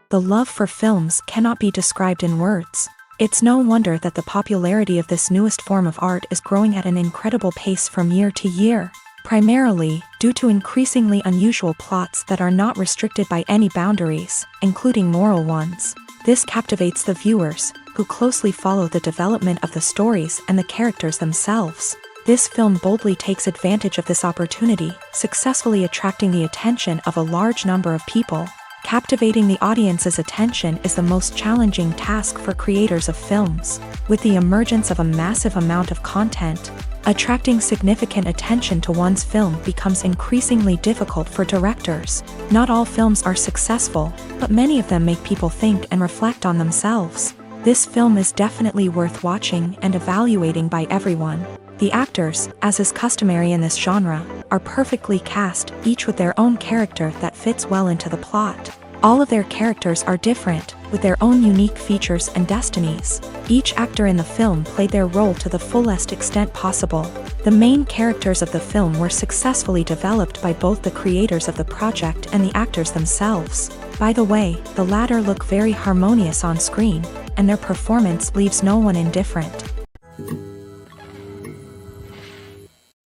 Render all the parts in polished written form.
The love for films cannot be described in words. It's no wonder that the popularity of this newest form of art is growing at an incredible pace from year to year, primarily due to increasingly unusual plots that are not restricted by any boundaries, including moral ones. This captivates the viewers, who closely follow the development of the stories and the characters themselves. This film boldly takes advantage of this opportunity, successfully attracting the attention of a large number of people. Captivating the audience's attention is the most challenging task for creators of films. With the emergence of a massive amount of content, attracting significant attention to one's film becomes increasingly difficult for directors. Not all films are successful, but many of them make people think and reflect on themselves. This film is definitely worth watching and evaluating by everyone. The actors, as is customary in this genre, are perfectly cast, each with their own character that fits well into the plot. All of their characters are different, with their own unique features and destinies. Each actor in the film played their role to the fullest extent possible. The main characters of the film were successfully developed by both the creators of the project and the actors themselves. By the way, the latter look very harmonious on screen, and their performance leaves no one indifferent.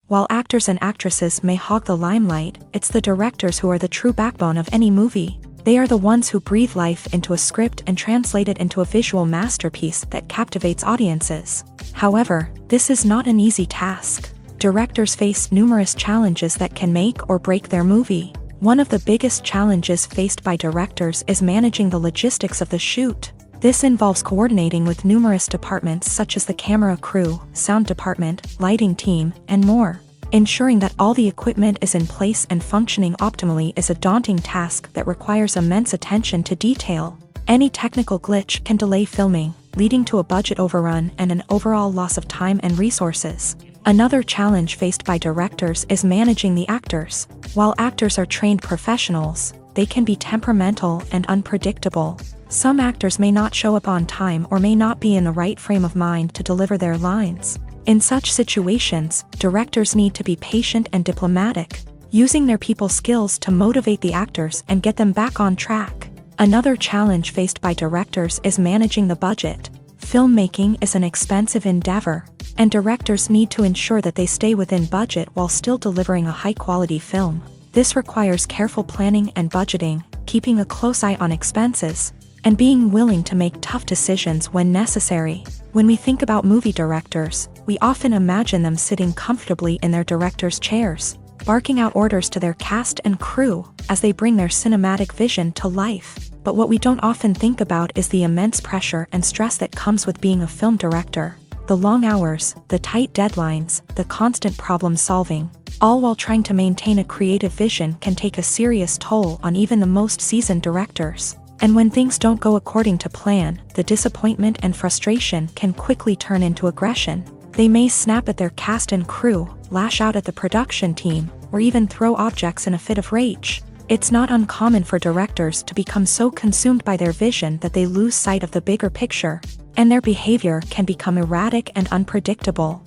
While actors and actresses may hog the limelight, it's the directors who are the true backbone of any movie. They are the ones who breathe life into a script and translate it into a visual masterpiece that captivates audiences. However, this is not an easy task. Directors face numerous challenges that can make or break their movie. One of the biggest challenges faced by directors is managing the logistics of the shoot. This involves coordinating with numerous departments such as the camera crew, sound department, lighting team, and more. Ensuring that all the equipment is in place and functioning optimally is a daunting task that requires immense attention to detail. Any technical glitch can delay filming, leading to a budget overrun and an overall loss of time and resources. Another challenge faced by directors is managing the actors. While actors are trained professionals, they can be temperamental and unpredictable. Some actors may not show up on time or may not be in the right frame of mind to deliver their lines. In such situations, directors need to be patient and diplomatic, using their people skills to motivate the actors and get them back on track. Another challenge faced by directors is managing the budget. Filmmaking is an expensive endeavor, and directors need to ensure that they stay within budget while still delivering a high-quality film. This requires careful planning and budgeting, keeping a close eye on expenses, and being willing to make tough decisions when necessary. When we think about movie directors, we often imagine them sitting comfortably in their director's chairs, barking out orders to their cast and crew as they bring their cinematic vision to life. But what we don't often think about is the immense pressure and stress that comes with being a film director. The long hours, the tight deadlines, the constant problem solving, all while trying to maintain a creative vision can take a serious toll on even the most seasoned directors. And when things don't go according to plan, the disappointment and frustration can quickly turn into aggression. They may snap at their cast and crew, lash out at the production team, or even throw objects in a fit of rage. It's not uncommon for directors to become so consumed by their vision that they lose sight of the bigger picture, and their behavior can become erratic and unpredictable.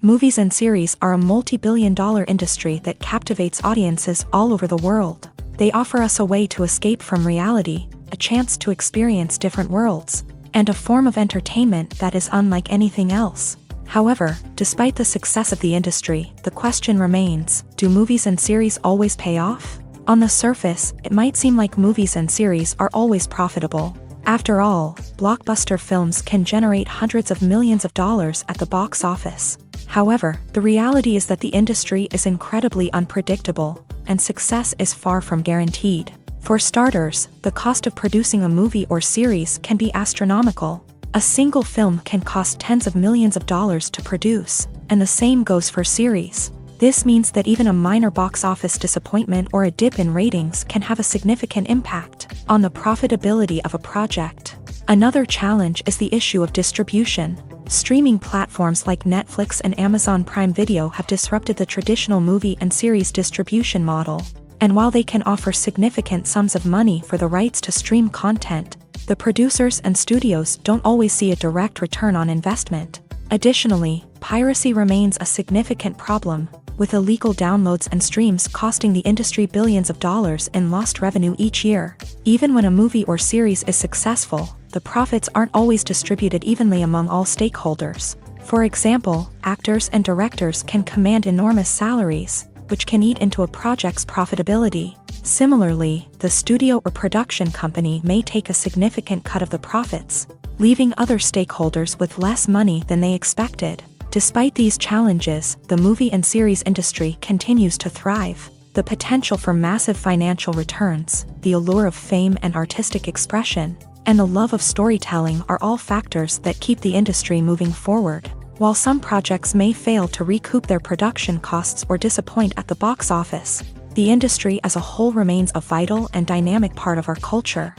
Movies and series are a multi-billion-dollar industry that captivates audiences all over the world. They offer us a way to escape from reality, a chance to experience different worlds, and a form of entertainment that is unlike anything else. However, despite the success of the industry, the question remains, do movies and series always pay off? On the surface, it might seem like movies and series are always profitable. After all, blockbuster films can generate hundreds of millions of dollars at the box office. However, the reality is that the industry is incredibly unpredictable, and success is far from guaranteed. For starters, the cost of producing a movie or series can be astronomical. A single film can cost tens of millions of dollars to produce, and the same goes for series. This means that even a minor box office disappointment or a dip in ratings can have a significant impact on the profitability of a project. Another challenge is the issue of distribution. Streaming platforms like Netflix and Amazon Prime Video have disrupted the traditional movie and series distribution model. And while they can offer significant sums of money for the rights to stream content, the producers and studios don't always see a direct return on investment. Additionally, piracy remains a significant problem. with illegal downloads and streams costing the industry billions of dollars in lost revenue each year. Even when a movie or series is successful, the profits aren't always distributed evenly among all stakeholders. For example, actors and directors can command enormous salaries, which can eat into a project's profitability. Similarly, the studio or production company may take a significant cut of the profits, leaving other stakeholders with less money than they expected. Despite these challenges, the movie and series industry continues to thrive. The potential for massive financial returns, the allure of fame and artistic expression, and the love of storytelling are all factors that keep the industry moving forward. While some projects may fail to recoup their production costs or disappoint at the box office, the industry as a whole remains a vital and dynamic part of our culture.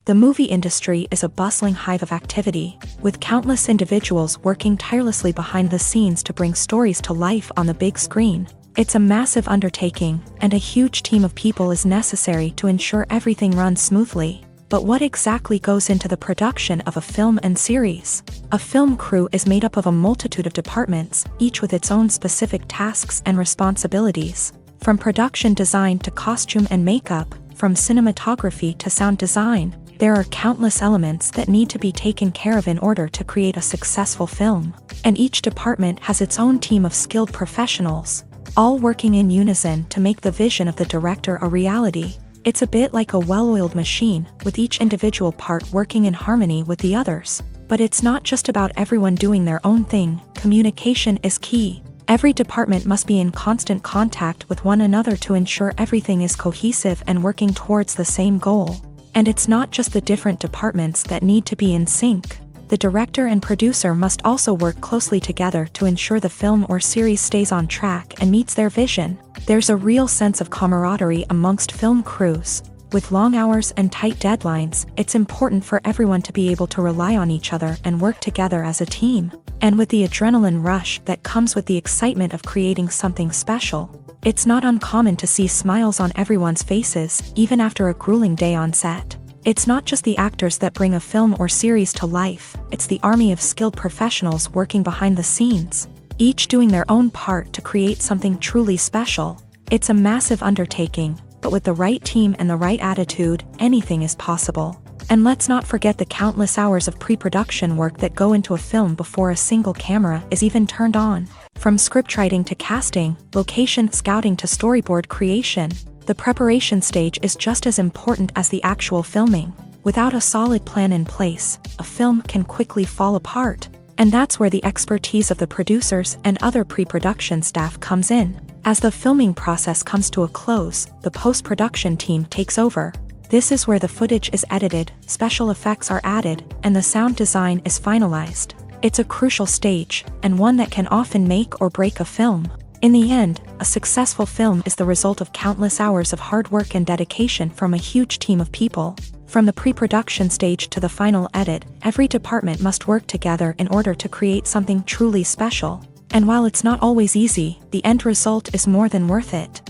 The movie industry is a bustling hive of activity, with countless individuals working tirelessly behind the scenes to bring stories to life on the big screen. It's a massive undertaking, and a huge team of people is necessary to ensure everything runs smoothly. But what exactly goes into the production of a film and series? A film crew is made up of a multitude of departments, each with its own specific tasks and responsibilities. From production design to costume and makeup, from cinematography to sound design, there are countless elements that need to be taken care of in order to create a successful film. And each department has its own team of skilled professionals, all working in unison to make the vision of the director a reality. It's a bit like a well-oiled machine, with each individual part working in harmony with the others. But it's not just about everyone doing their own thing. Communication is key. Every department must be in constant contact with one another to ensure everything is cohesive and working towards the same goal. And it's not just the different departments that need to be in sync. The director and producer must also work closely together to ensure the film or series stays on track and meets their vision. There's a real sense of camaraderie amongst film crews. With long hours and tight deadlines, it's important for everyone to be able to rely on each other and work together as a team. And with the adrenaline rush that comes with the excitement of creating something special, it's not uncommon to see smiles on everyone's faces, even after a grueling day on set. It's not just the actors that bring a film or series to life, it's the army of skilled professionals working behind the scenes, each doing their own part to create something truly special. It's a massive undertaking, but with the right team and the right attitude, anything is possible. And let's not forget the countless hours of pre-production work that go into a film before a single camera is even turned on. From scriptwriting to casting, location scouting to storyboard creation, the preparation stage is just as important as the actual filming. Without a solid plan in place, a film can quickly fall apart. And that's where the expertise of the producers and other pre-production staff comes in. As the filming process comes to a close, the post-production team takes over. This is where the footage is edited, special effects are added, and the sound design is finalized. It's a crucial stage, and one that can often make or break a film. In the end, a successful film is the result of countless hours of hard work and dedication from a huge team of people. From the pre-production stage to the final edit, every department must work together in order to create something truly special. And while it's not always easy, the end result is more than worth it.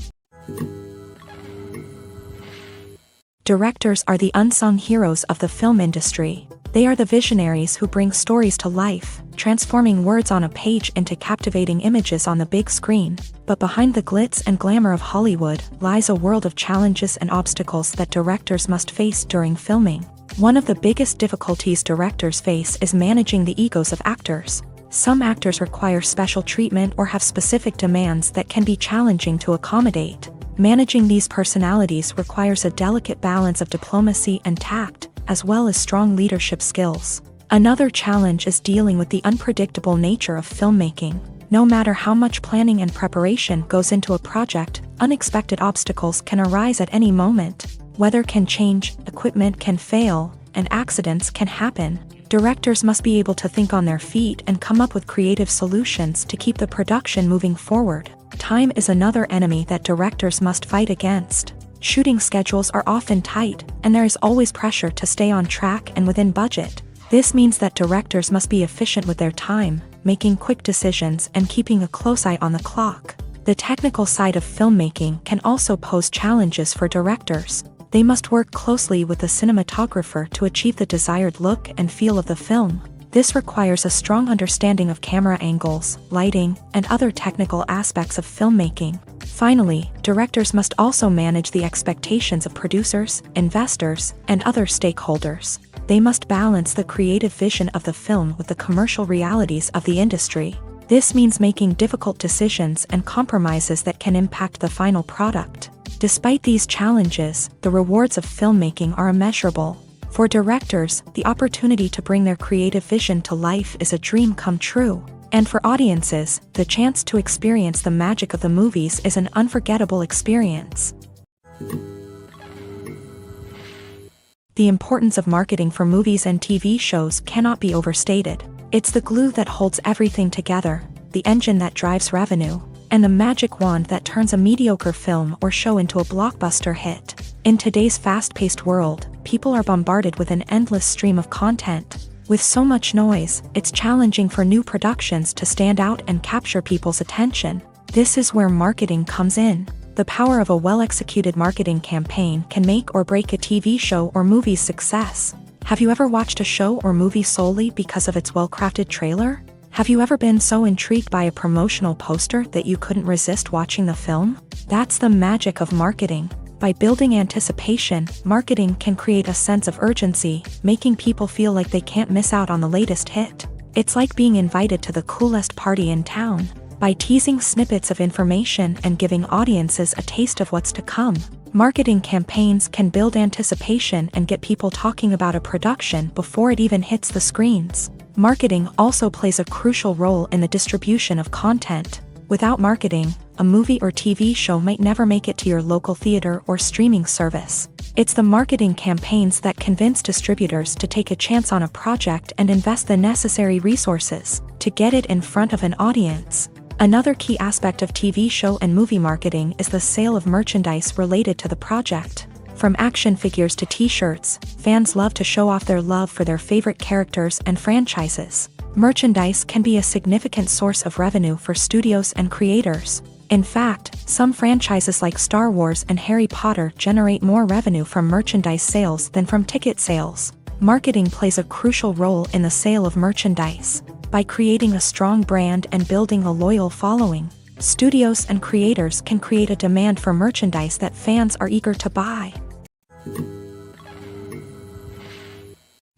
Directors are the unsung heroes of the film industry. They are the visionaries who bring stories to life, transforming words on a page into captivating images on the big screen. But behind the glitz and glamour of Hollywood lies a world of challenges and obstacles that directors must face during filming. One of the biggest difficulties directors face is managing the egos of actors. Some actors require special treatment or have specific demands that can be challenging to accommodate. Managing these personalities requires a delicate balance of diplomacy and tact, as well as strong leadership skills. Another challenge is dealing with the unpredictable nature of filmmaking. No matter how much planning and preparation goes into a project, unexpected obstacles can arise at any moment. Weather can change, equipment can fail, and accidents can happen. Directors must be able to think on their feet and come up with creative solutions to keep the production moving forward. Time is another enemy that directors must fight against. Shooting schedules are often tight, and there is always pressure to stay on track and within budget. This means that directors must be efficient with their time, making quick decisions and keeping a close eye on the clock. The technical side of filmmaking can also pose challenges for directors. They must work closely with the cinematographer to achieve the desired look and feel of the film. This requires a strong understanding of camera angles, lighting, and other technical aspects of filmmaking. Finally, directors must also manage the expectations of producers, investors, and other stakeholders. They must balance the creative vision of the film with the commercial realities of the industry. This means making difficult decisions and compromises that can impact the final product. Despite these challenges, the rewards of filmmaking are immeasurable. For directors, the opportunity to bring their creative vision to life is a dream come true. And for audiences, the chance to experience the magic of the movies is an unforgettable experience. The importance of marketing for movies and TV shows cannot be overstated. It's the glue that holds everything together, the engine that drives revenue, and the magic wand that turns a mediocre film or show into a blockbuster hit. In today's fast-paced world, people are bombarded with an endless stream of content. With so much noise, it's challenging for new productions to stand out and capture people's attention. This is where marketing comes in. The power of a well-executed marketing campaign can make or break a TV show or movie's success. Have you ever watched a show or movie solely because of its well-crafted trailer? Have you ever been so intrigued by a promotional poster that you couldn't resist watching the film? That's the magic of marketing. By building anticipation, marketing can create a sense of urgency, making people feel like they can't miss out on the latest hit. It's like being invited to the coolest party in town. By teasing snippets of information and giving audiences a taste of what's to come, marketing campaigns can build anticipation and get people talking about a production before it even hits the screens. Marketing also plays a crucial role in the distribution of content. Without marketing, a movie or TV show might never make it to your local theater or streaming service. It's the marketing campaigns that convince distributors to take a chance on a project and invest the necessary resources to get it in front of an audience. Another key aspect of TV show and movie marketing is the sale of merchandise related to the project. From action figures to t-shirts, fans love to show off their love for their favorite characters and franchises. Merchandise can be a significant source of revenue for studios and creators. In fact, some franchises like Star Wars and Harry Potter generate more revenue from merchandise sales than from ticket sales. Marketing plays a crucial role in the sale of merchandise. By creating a strong brand and building a loyal following, studios and creators can create a demand for merchandise that fans are eager to buy.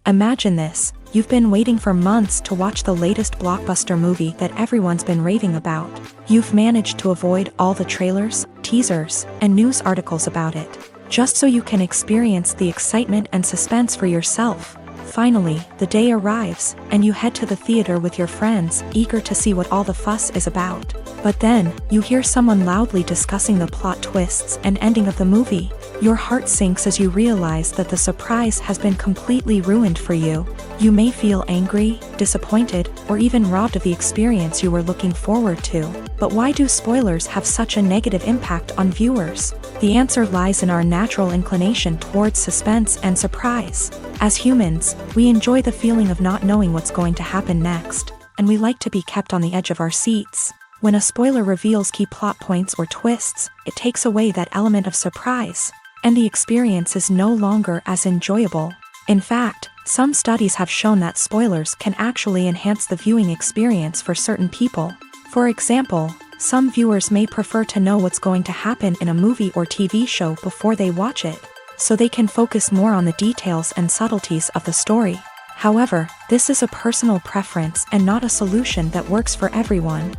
Imagine this. You've been waiting for months to watch the latest blockbuster movie that everyone's been raving about. You've managed to avoid all the trailers, teasers, and news articles about it, just so you can experience the excitement and suspense for yourself. Finally, the day arrives, and you head to the theater with your friends, eager to see what all the fuss is about. But then, you hear someone loudly discussing the plot twists and ending of the movie. Your heart sinks as you realize that the surprise has been completely ruined for you. You may feel angry, disappointed, or even robbed of the experience you were looking forward to. But why do spoilers have such a negative impact on viewers? The answer lies in our natural inclination towards suspense and surprise. As humans, we enjoy the feeling of not knowing what's going to happen next, and we like to be kept on the edge of our seats. When a spoiler reveals key plot points or twists, it takes away that element of surprise, and the experience is no longer as enjoyable. In fact, some studies have shown that spoilers can actually enhance the viewing experience for certain people. For example, some viewers may prefer to know what's going to happen in a movie or TV show before they watch it, so they can focus more on the details and subtleties of the story. However, this is a personal preference and not a solution that works for everyone.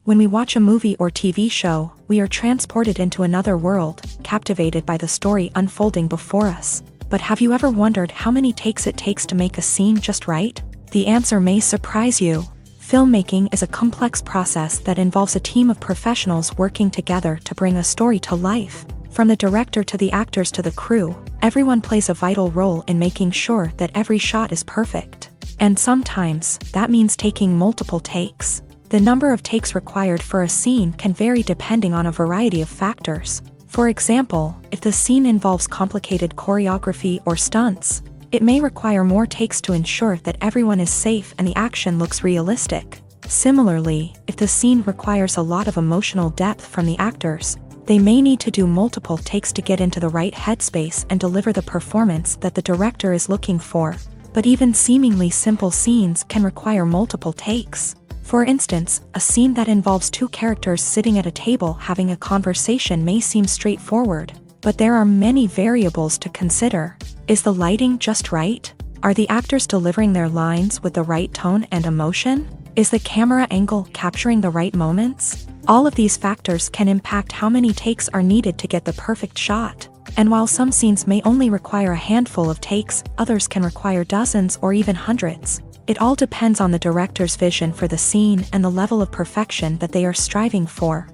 When we watch a movie or TV show, we are transported into another world, captivated by the story unfolding before us. But have you ever wondered how many takes it takes to make a scene just right? The answer may surprise you. Filmmaking is a complex process that involves a team of professionals working together to bring a story to life. From the director to the actors to the crew, everyone plays a vital role in making sure that every shot is perfect. And sometimes, that means taking multiple takes. The number of takes required for a scene can vary depending on a variety of factors. For example, if the scene involves complicated choreography or stunts, it may require more takes to ensure that everyone is safe and the action looks realistic. Similarly, if the scene requires a lot of emotional depth from the actors, They may need to do multiple takes to get into the right headspace and deliver the performance that the director is looking for. But even seemingly simple scenes can require multiple takes. For instance, a scene that involves two characters sitting at a table having a conversation may seem straightforward, but there are many variables to consider. Is the lighting just right? Are the actors delivering their lines with the right tone and emotion? Is the camera angle capturing the right moments? All of these factors can impact how many takes are needed to get the perfect shot. And while some scenes may only require a handful of takes, others can require dozens or even hundreds. It all depends on the director's vision for the scene and the level of perfection that they are striving for.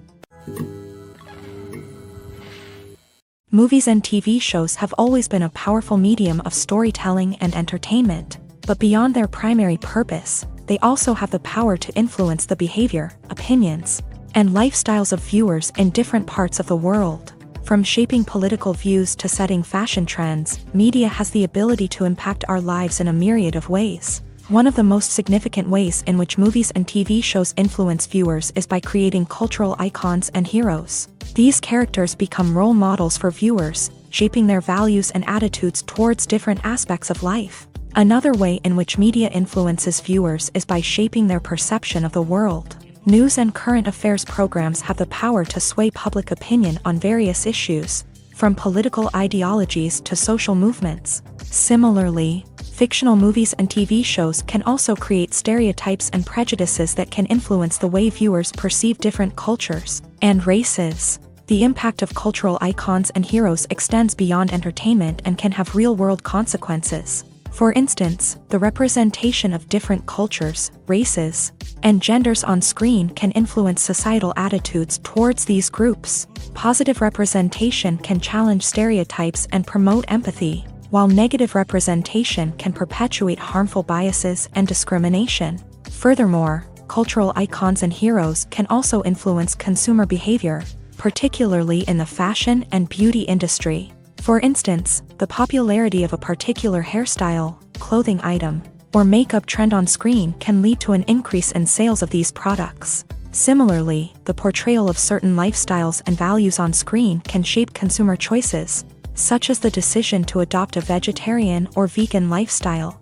Movies and TV shows have always been a powerful medium of storytelling and entertainment, but beyond their primary purpose, they also have the power to influence the behavior, opinions, and lifestyles of viewers in different parts of the world. From shaping political views to setting fashion trends, media has the ability to impact our lives in a myriad of ways. One of the most significant ways in which movies and TV shows influence viewers is by creating cultural icons and heroes. These characters become role models for viewers, shaping their values and attitudes towards different aspects of life. Another way in which media influences viewers is by shaping their perception of the world. News and current affairs programs have the power to sway public opinion on various issues, from political ideologies to social movements. Similarly, fictional movies and TV shows can also create stereotypes and prejudices that can influence the way viewers perceive different cultures and races. The impact of cultural icons and heroes extends beyond entertainment and can have real-world consequences. For instance, the representation of different cultures, races, and genders on screen can influence societal attitudes towards these groups. Positive representation can challenge stereotypes and promote empathy, while negative representation can perpetuate harmful biases and discrimination. Furthermore, cultural icons and heroes can also influence consumer behavior, particularly in the fashion and beauty industry. For instance, the popularity of a particular hairstyle, clothing item, or makeup trend on screen can lead to an increase in sales of these products. Similarly, the portrayal of certain lifestyles and values on screen can shape consumer choices, such as the decision to adopt a vegetarian or vegan lifestyle.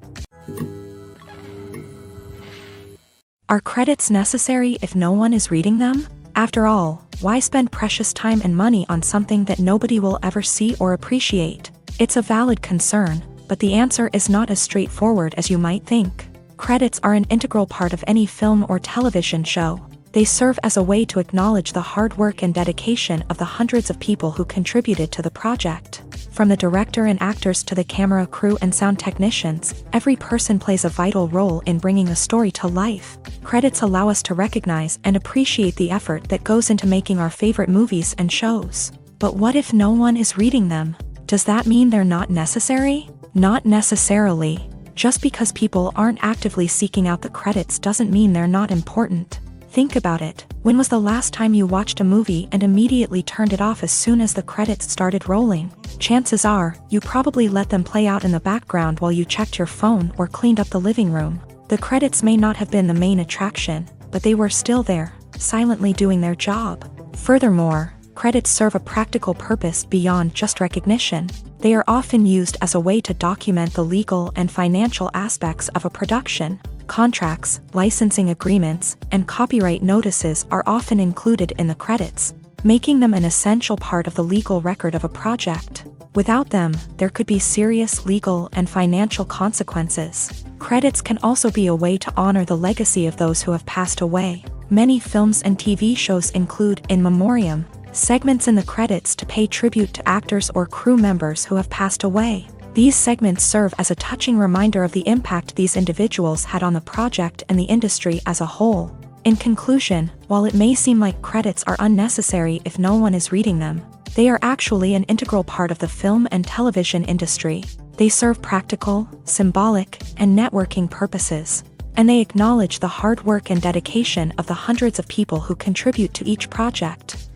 Are credits necessary if no one is reading them? After all, why spend precious time and money on something that nobody will ever see or appreciate? It's a valid concern, but the answer is not as straightforward as you might think. Credits are an integral part of any film or television show. They serve as a way to acknowledge the hard work and dedication of the hundreds of people who contributed to the project. From the director and actors to the camera crew and sound technicians, every person plays a vital role in bringing a story to life. Credits allow us to recognize and appreciate the effort that goes into making our favorite movies and shows. But what if no one is reading them? Does that mean they're not necessary? Not necessarily. Just because people aren't actively seeking out the credits doesn't mean they're not important. Think about it. When was the last time you watched a movie and immediately turned it off as soon as the credits started rolling? Chances are, you probably let them play out in the background while you checked your phone or cleaned up the living room. The credits may not have been the main attraction, but they were still there, silently doing their job. Furthermore, credits serve a practical purpose beyond just recognition. They are often used as a way to document the legal and financial aspects of a production. Contracts, licensing agreements, and copyright notices are often included in the credits, making them an essential part of the legal record of a project. Without them, there could be serious legal and financial consequences. Credits can also be a way to honor the legacy of those who have passed away. Many films and TV shows include in memoriam segments in the credits to pay tribute to actors or crew members who have passed away. These segments serve as a touching reminder of the impact these individuals had on the project and the industry as a whole. In conclusion, while it may seem like credits are unnecessary if no one is reading them, they are actually an integral part of the film and television industry. They serve practical, symbolic, and networking purposes, and they acknowledge the hard work and dedication of the hundreds of people who contribute to each project.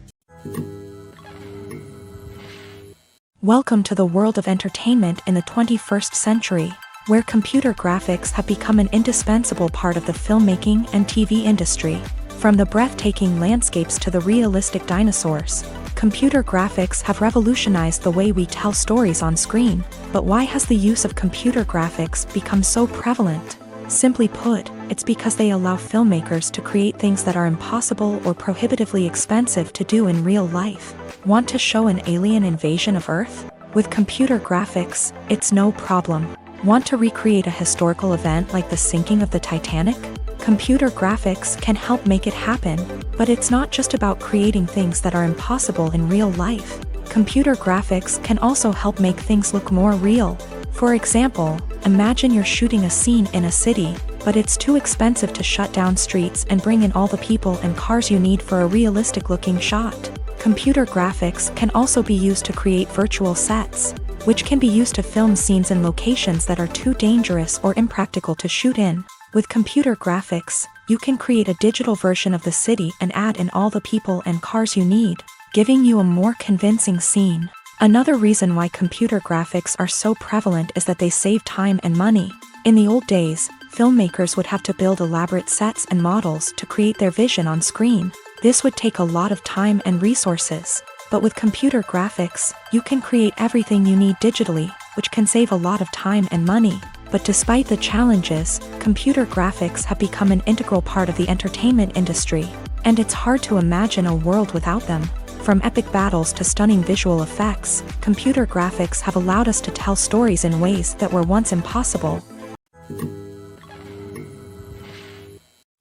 Welcome to the world of entertainment in the 21st century, where computer graphics have become an indispensable part of the filmmaking and TV industry. From the breathtaking landscapes to the realistic dinosaurs, computer graphics have revolutionized the way we tell stories on screen. But why has the use of computer graphics become so prevalent? Simply put, it's because they allow filmmakers to create things that are impossible or prohibitively expensive to do in real life. Want to show an alien invasion of Earth? With computer graphics, it's no problem. Want to recreate a historical event like the sinking of the Titanic? Computer graphics can help make it happen, but it's not just about creating things that are impossible in real life. Computer graphics can also help make things look more real. For example, imagine you're shooting a scene in a city, but it's too expensive to shut down streets and bring in all the people and cars you need for a realistic-looking shot. Computer graphics can also be used to create virtual sets, which can be used to film scenes in locations that are too dangerous or impractical to shoot in. With computer graphics, you can create a digital version of the city and add in all the people and cars you need, giving you a more convincing scene. Another reason why computer graphics are so prevalent is that they save time and money. In the old days, filmmakers would have to build elaborate sets and models to create their vision on screen. This would take a lot of time and resources. But with computer graphics, you can create everything you need digitally, which can save a lot of time and money. But despite the challenges, computer graphics have become an integral part of the entertainment industry, and it's hard to imagine a world without them. From epic battles to stunning visual effects, computer graphics have allowed us to tell stories in ways that were once impossible.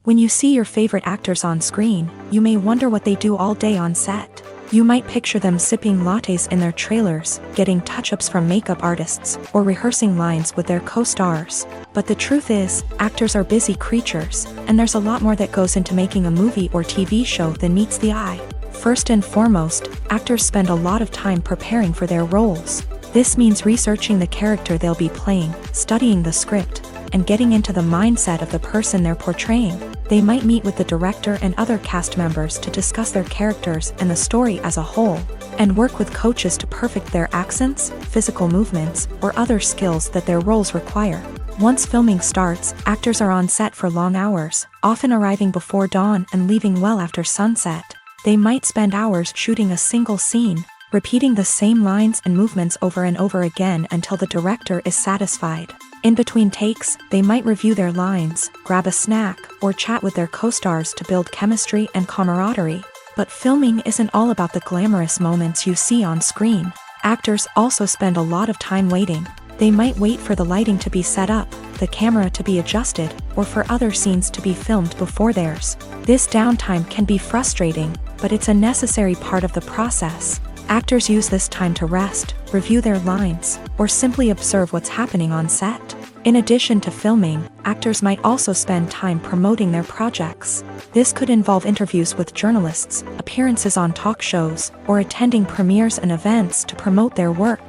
When you see your favorite actors on screen, you may wonder what they do all day on set. You might picture them sipping lattes in their trailers, getting touch-ups from makeup artists, or rehearsing lines with their co-stars. But the truth is, actors are busy creatures, and there's a lot more that goes into making a movie or TV show than meets the eye. First and foremost, actors spend a lot of time preparing for their roles. This means researching the character they'll be playing, studying the script, and getting into the mindset of the person they're portraying. They might meet with the director and other cast members to discuss their characters and the story as a whole, and work with coaches to perfect their accents, physical movements, or other skills that their roles require. Once filming starts, actors are on set for long hours, often arriving before dawn and leaving well after sunset. They might spend hours shooting a single scene, repeating the same lines and movements over and over again until the director is satisfied. In between takes, they might review their lines, grab a snack, or chat with their co-stars to build chemistry and camaraderie. But filming isn't all about the glamorous moments you see on screen. Actors also spend a lot of time waiting. They might wait for the lighting to be set up, the camera to be adjusted, or for other scenes to be filmed before theirs. This downtime can be frustrating, but it's a necessary part of the process. Actors use this time to rest, review their lines, or simply observe what's happening on set. In addition to filming, actors might also spend time promoting their projects. This could involve interviews with journalists, appearances on talk shows, or attending premieres and events to promote their work.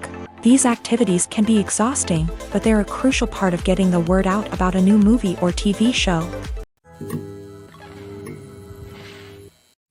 These activities can be exhausting, but they're a crucial part of getting the word out about a new movie or TV show.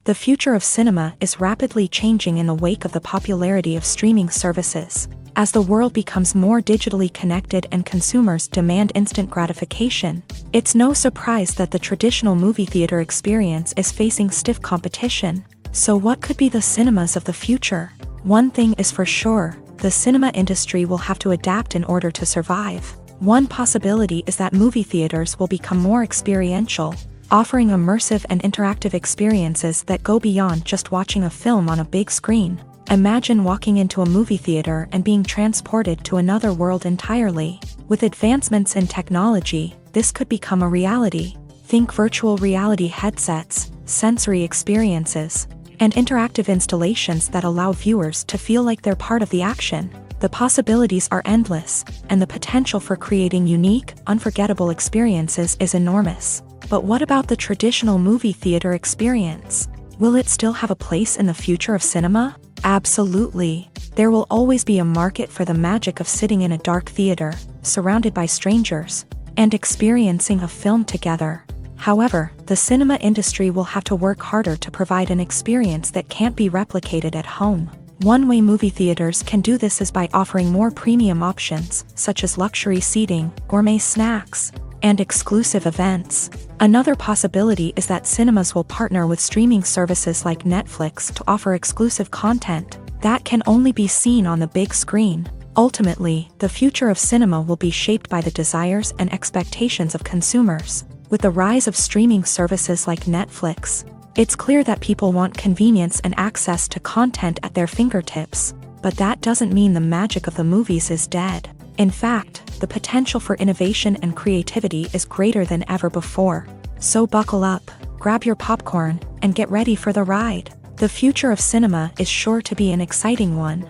The future of cinema is rapidly changing in the wake of the popularity of streaming services. As the world becomes more digitally connected and consumers demand instant gratification, it's no surprise that the traditional movie theater experience is facing stiff competition. So what could be the cinemas of the future? One thing is for sure, the cinema industry will have to adapt in order to survive. One possibility is that movie theaters will become more experiential, offering immersive and interactive experiences that go beyond just watching a film on a big screen. Imagine walking into a movie theater and being transported to another world entirely. With advancements in technology, this could become a reality. Think virtual reality headsets, sensory experiences, and interactive installations that allow viewers to feel like they're part of the action. The possibilities are endless, and the potential for creating unique, unforgettable experiences is enormous. But what about the traditional movie theater experience? Will it still have a place in the future of cinema? Absolutely. There will always be a market for the magic of sitting in a dark theater, surrounded by strangers, and experiencing a film together. However, the cinema industry will have to work harder to provide an experience that can't be replicated at home. One way movie theaters can do this is by offering more premium options, such as luxury seating, gourmet snacks, and exclusive events. Another possibility is that cinemas will partner with streaming services like Netflix to offer exclusive content that can only be seen on the big screen. Ultimately, the future of cinema will be shaped by the desires and expectations of consumers. With the rise of streaming services like Netflix, it's clear that people want convenience and access to content at their fingertips. But that doesn't mean the magic of the movies is dead. In fact, the potential for innovation and creativity is greater than ever before. So buckle up, grab your popcorn, and get ready for the ride. The future of cinema is sure to be an exciting one.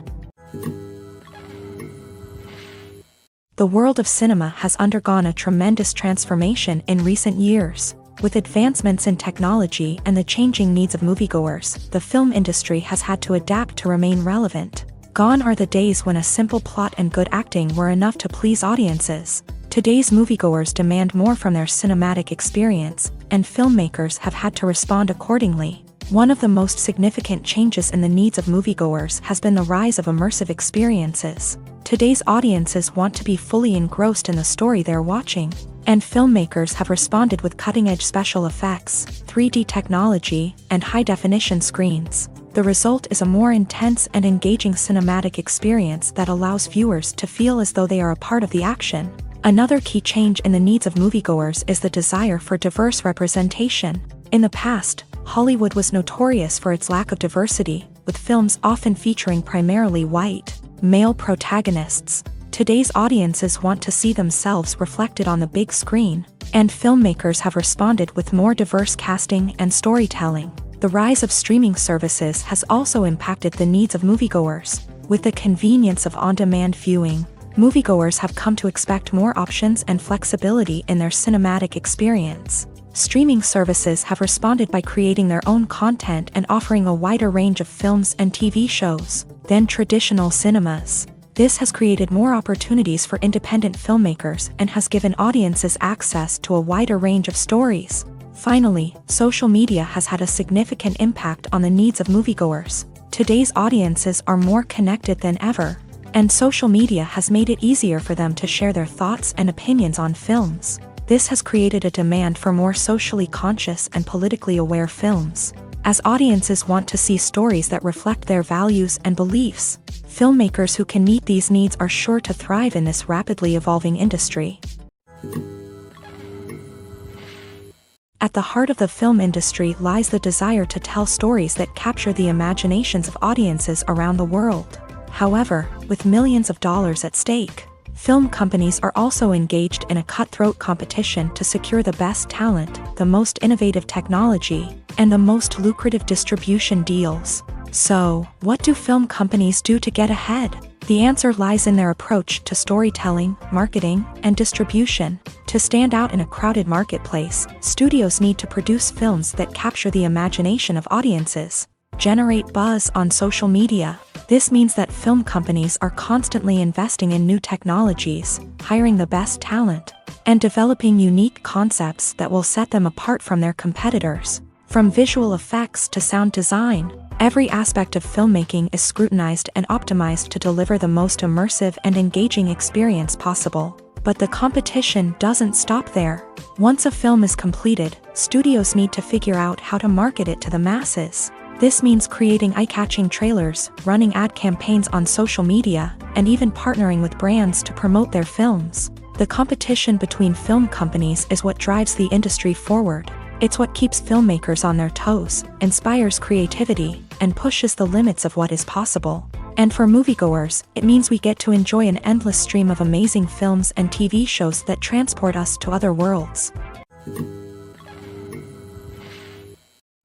The world of cinema has undergone a tremendous transformation in recent years. With advancements in technology and the changing needs of moviegoers, the film industry has had to adapt to remain relevant. Gone are the days when a simple plot and good acting were enough to please audiences. Today's moviegoers demand more from their cinematic experience, and filmmakers have had to respond accordingly. One of the most significant changes in the needs of moviegoers has been the rise of immersive experiences. Today's audiences want to be fully engrossed in the story they're watching, and filmmakers have responded with cutting-edge special effects, 3D technology, and high-definition screens. The result is a more intense and engaging cinematic experience that allows viewers to feel as though they are a part of the action. Another key change in the needs of moviegoers is the desire for diverse representation. In the past, Hollywood was notorious for its lack of diversity, with films often featuring primarily white, male protagonists. Today's audiences want to see themselves reflected on the big screen, and filmmakers have responded with more diverse casting and storytelling. The rise of streaming services has also impacted the needs of moviegoers. With the convenience of on-demand viewing, moviegoers have come to expect more options and flexibility in their cinematic experience. Streaming services have responded by creating their own content and offering a wider range of films and TV shows than traditional cinemas. This has created more opportunities for independent filmmakers and has given audiences access to a wider range of stories. Finally, social media has had a significant impact on the needs of moviegoers. Today's audiences are more connected than ever, and social media has made it easier for them to share their thoughts and opinions on films. This has created a demand for more socially conscious and politically aware films. As audiences want to see stories that reflect their values and beliefs, filmmakers who can meet these needs are sure to thrive in this rapidly evolving industry. At the heart of the film industry lies the desire to tell stories that capture the imaginations of audiences around the world. However, with millions of dollars at stake, film companies are also engaged in a cutthroat competition to secure the best talent, the most innovative technology, and the most lucrative distribution deals. So, what do film companies do to get ahead? The answer lies in their approach to storytelling, marketing, and distribution. To stand out in a crowded marketplace, studios need to produce films that capture the imagination of audiences, generate buzz on social media. This means that film companies are constantly investing in new technologies, hiring the best talent, and developing unique concepts that will set them apart from their competitors. From visual effects to sound design, every aspect of filmmaking is scrutinized and optimized to deliver the most immersive and engaging experience possible. But the competition doesn't stop there. Once a film is completed, studios need to figure out how to market it to the masses. This means creating eye-catching trailers, running ad campaigns on social media, and even partnering with brands to promote their films. The competition between film companies is what drives the industry forward. It's what keeps filmmakers on their toes, inspires creativity, and pushes the limits of what is possible. And for moviegoers, it means we get to enjoy an endless stream of amazing films and TV shows that transport us to other worlds.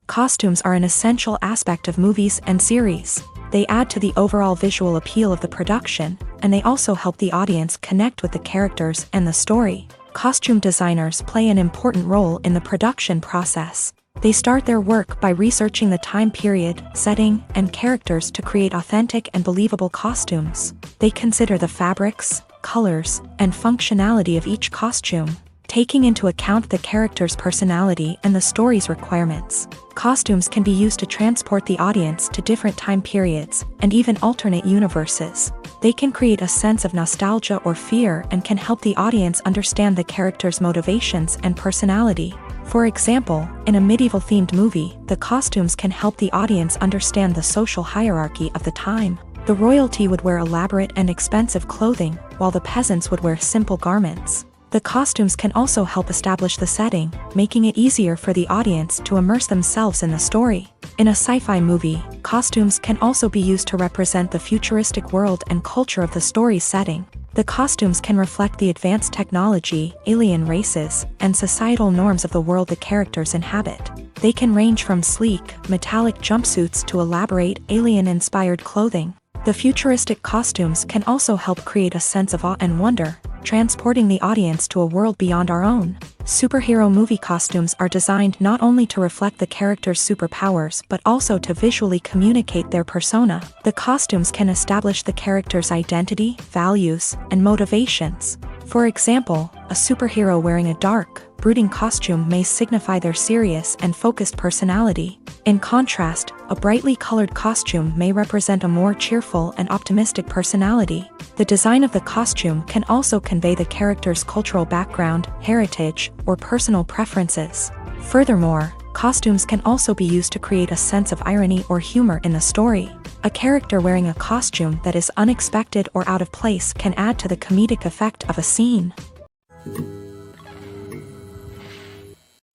Costumes are an essential aspect of movies and series. They add to the overall visual appeal of the production, and they also help the audience connect with the characters and the story. Costume designers play an important role in the production process. They start their work by researching the time period, setting, and characters to create authentic and believable costumes. They consider the fabrics, colors, and functionality of each costume, taking into account the character's personality and the story's requirements. Costumes can be used to transport the audience to different time periods, and even alternate universes. They can create a sense of nostalgia or fear and can help the audience understand the character's motivations and personality. For example, in a medieval-themed movie, the costumes can help the audience understand the social hierarchy of the time. The royalty would wear elaborate and expensive clothing, while the peasants would wear simple garments. The costumes can also help establish the setting, making it easier for the audience to immerse themselves in the story. In a sci-fi movie, costumes can also be used to represent the futuristic world and culture of the story's setting. The costumes can reflect the advanced technology, alien races, and societal norms of the world the characters inhabit. They can range from sleek, metallic jumpsuits to elaborate, alien-inspired clothing. The futuristic costumes can also help create a sense of awe and wonder, transporting the audience to a world beyond our own. Superhero movie costumes are designed not only to reflect the character's superpowers but also to visually communicate their persona. The costumes can establish the character's identity, values, and motivations. For example, a superhero wearing a dark, brooding costume may signify their serious and focused personality. In contrast, a brightly colored costume may represent a more cheerful and optimistic personality. The design of the costume can also convey the character's cultural background, heritage, or personal preferences. Furthermore, costumes can also be used to create a sense of irony or humor in the story. A character wearing a costume that is unexpected or out of place can add to the comedic effect of a scene.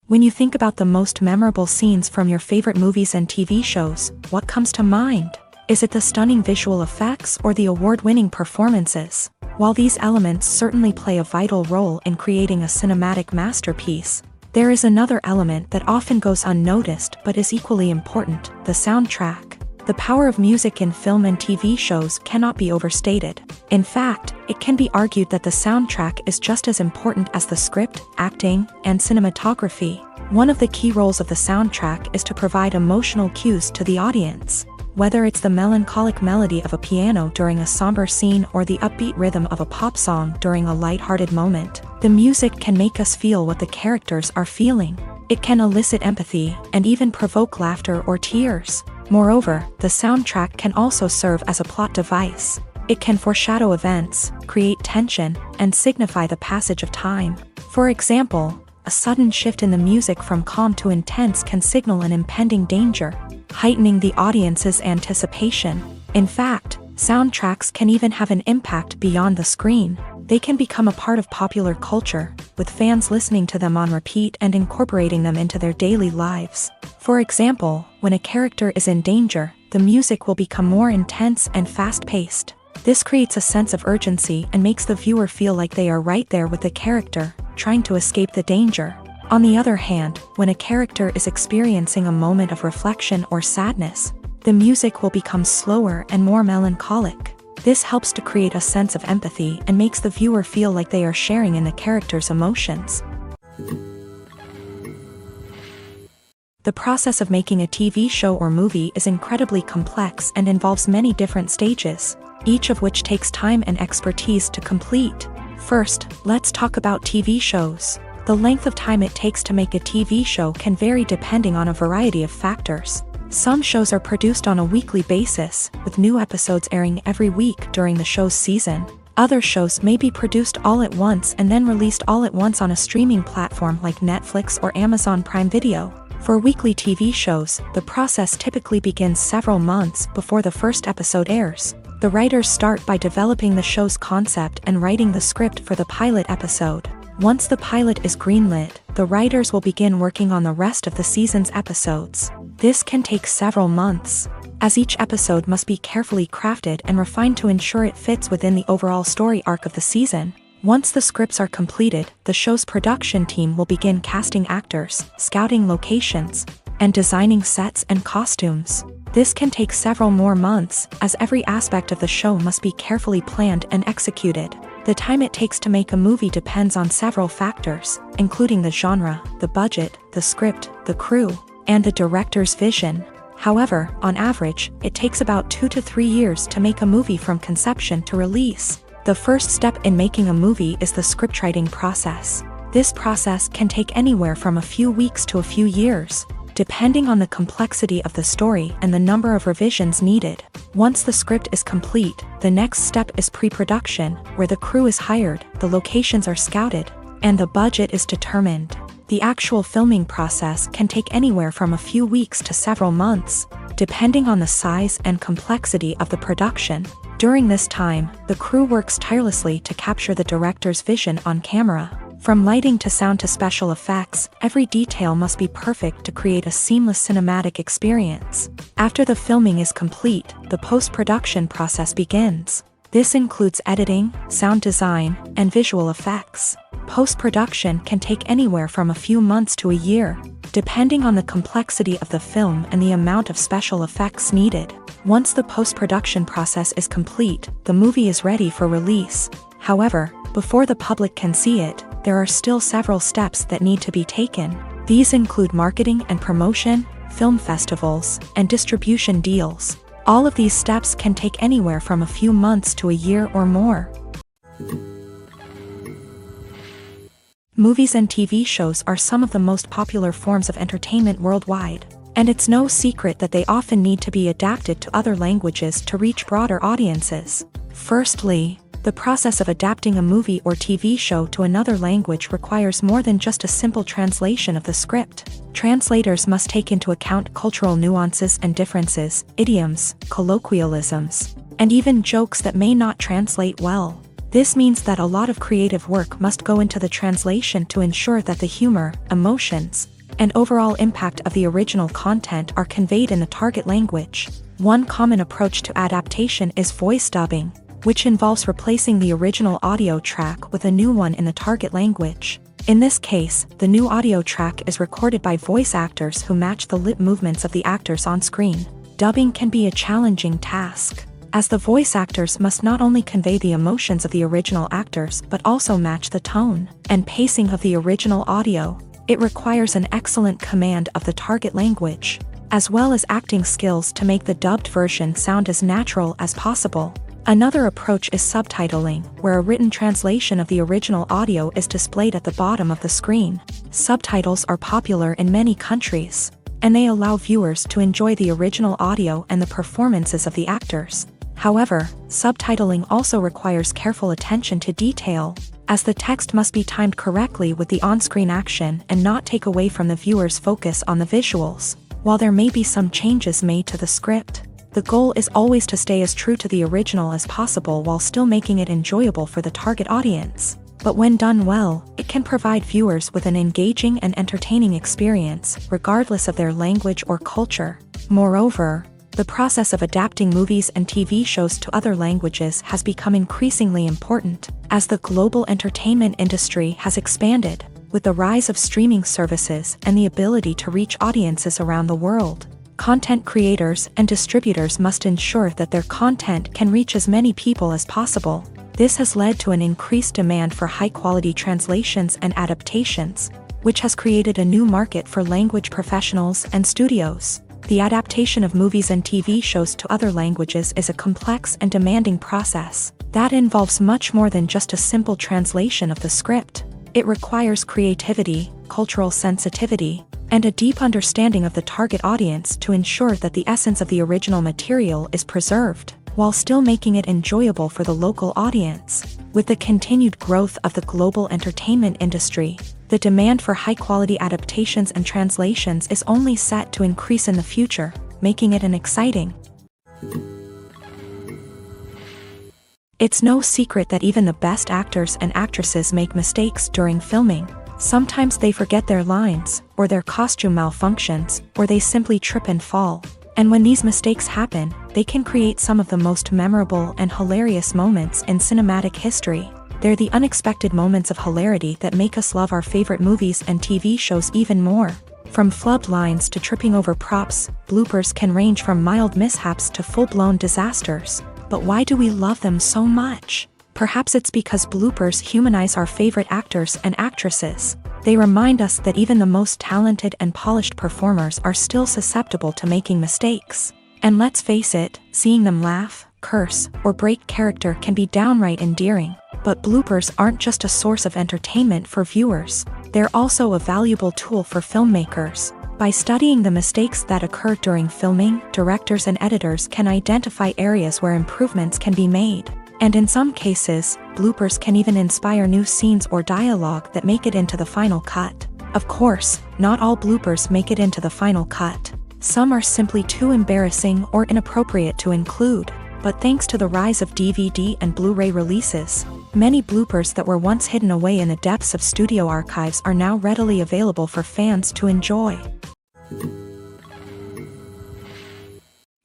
When you think about the most memorable scenes from your favorite movies and TV shows, what comes to mind? Is it the stunning visual effects or the award-winning performances? While these elements certainly play a vital role in creating a cinematic masterpiece, there is another element that often goes unnoticed but is equally important: the soundtrack. The power of music in film and TV shows cannot be overstated. In fact, it can be argued that the soundtrack is just as important as the script, acting, and cinematography. One of the key roles of the soundtrack is to provide emotional cues to the audience. Whether it's the melancholic melody of a piano during a somber scene or the upbeat rhythm of a pop song during a lighthearted moment, the music can make us feel what the characters are feeling. It can elicit empathy and even provoke laughter or tears. Moreover, the soundtrack can also serve as a plot device. It can foreshadow events, create tension, and signify the passage of time. For example, a sudden shift in the music from calm to intense can signal an impending danger, heightening the audience's anticipation. In fact, soundtracks can even have an impact beyond the screen. They can become a part of popular culture, with fans listening to them on repeat and incorporating them into their daily lives. For example, when a character is in danger, the music will become more intense and fast-paced. This creates a sense of urgency and makes the viewer feel like they are right there with the character, trying to escape the danger. On the other hand, when a character is experiencing a moment of reflection or sadness, the music will become slower and more melancholic. This helps to create a sense of empathy and makes the viewer feel like they are sharing in the character's emotions. The process of making a TV show or movie is incredibly complex and involves many different stages, each of which takes time and expertise to complete. First, let's talk about TV shows. The length of time it takes to make a TV show can vary depending on a variety of factors. Some shows are produced on a weekly basis, with new episodes airing every week during the show's season. Other shows may be produced all at once and then released all at once on a streaming platform like Netflix or Amazon Prime Video. For weekly TV shows, the process typically begins several months before the first episode airs. The writers start by developing the show's concept and writing the script for the pilot episode. Once the pilot is greenlit, the writers will begin working on the rest of the season's episodes. This can take several months, as each episode must be carefully crafted and refined to ensure it fits within the overall story arc of the season. Once the scripts are completed, the show's production team will begin casting actors, scouting locations, and designing sets and costumes. This can take several more months, as every aspect of the show must be carefully planned and executed. The time it takes to make a movie depends on several factors, including the genre, the budget, the script, the crew, and the director's vision. However, on average, it takes about 2 to 3 years to make a movie from conception to release. The first step in making a movie is the scriptwriting process. This process can take anywhere from a few weeks to a few years, depending on the complexity of the story and the number of revisions needed. Once the script is complete, the next step is pre-production, where the crew is hired, the locations are scouted, and the budget is determined. The actual filming process can take anywhere from a few weeks to several months, depending on the size and complexity of the production. During this time, the crew works tirelessly to capture the director's vision on camera. From lighting to sound to special effects, every detail must be perfect to create a seamless cinematic experience. After the filming is complete, the post-production process begins. This includes editing, sound design, and visual effects. Post-production can take anywhere from a few months to a year, depending on the complexity of the film and the amount of special effects needed. Once the post-production process is complete, the movie is ready for release. However, before the public can see it, there are still several steps that need to be taken. These include marketing and promotion, film festivals, and distribution deals. All of these steps can take anywhere from a few months to a year or more. Movies and TV shows are some of the most popular forms of entertainment worldwide, and it's no secret that they often need to be adapted to other languages to reach broader audiences. Firstly, the process of adapting a movie or TV show to another language requires more than just a simple translation of the script. Translators must take into account cultural nuances and differences, idioms, colloquialisms, and even jokes that may not translate well. This means that a lot of creative work must go into the translation to ensure that the humor, emotions, and overall impact of the original content are conveyed in the target language. One common approach to adaptation is voice dubbing, which involves replacing the original audio track with a new one in the target language. In this case, the new audio track is recorded by voice actors who match the lip movements of the actors on screen. Dubbing can be a challenging task, as the voice actors must not only convey the emotions of the original actors but also match the tone and pacing of the original audio. It requires an excellent command of the target language, as well as acting skills to make the dubbed version sound as natural as possible. Another approach is subtitling, where a written translation of the original audio is displayed at the bottom of the screen. Subtitles are popular in many countries, and they allow viewers to enjoy the original audio and the performances of the actors. However, subtitling also requires careful attention to detail, as the text must be timed correctly with the on-screen action and not take away from the viewer's focus on the visuals. While there may be some changes made to the script, the goal is always to stay as true to the original as possible while still making it enjoyable for the target audience. But when done well, it can provide viewers with an engaging and entertaining experience, regardless of their language or culture. Moreover, the process of adapting movies and TV shows to other languages has become increasingly important, as the global entertainment industry has expanded, with the rise of streaming services and the ability to reach audiences around the world. Content creators and distributors must ensure that their content can reach as many people as possible. This has led to an increased demand for high-quality translations and adaptations, which has created a new market for language professionals and studios. The adaptation of movies and TV shows to other languages is a complex and demanding process that involves much more than just a simple translation of the script. It requires creativity, cultural sensitivity, and a deep understanding of the target audience to ensure that the essence of the original material is preserved, while still making it enjoyable for the local audience. With the continued growth of the global entertainment industry, the demand for high-quality adaptations and translations is only set to increase in the future, making it an exciting. It's no secret that even the best actors and actresses make mistakes during filming. Sometimes they forget their lines, or their costume malfunctions, or they simply trip and fall. And when these mistakes happen, they can create some of the most memorable and hilarious moments in cinematic history. They're the unexpected moments of hilarity that make us love our favorite movies and TV shows even more. From flubbed lines to tripping over props, bloopers can range from mild mishaps to full-blown disasters. But why do we love them so much? Perhaps it's because bloopers humanize our favorite actors and actresses. They remind us that even the most talented and polished performers are still susceptible to making mistakes. And let's face it, seeing them laugh, curse, or break character can be downright endearing. But bloopers aren't just a source of entertainment for viewers, they're also a valuable tool for filmmakers. By studying the mistakes that occur during filming, directors and editors can identify areas where improvements can be made. And in some cases, bloopers can even inspire new scenes or dialogue that make it into the final cut. Of course, not all bloopers make it into the final cut. Some are simply too embarrassing or inappropriate to include. But thanks to the rise of DVD and Blu-ray releases, many bloopers that were once hidden away in the depths of studio archives are now readily available for fans to enjoy.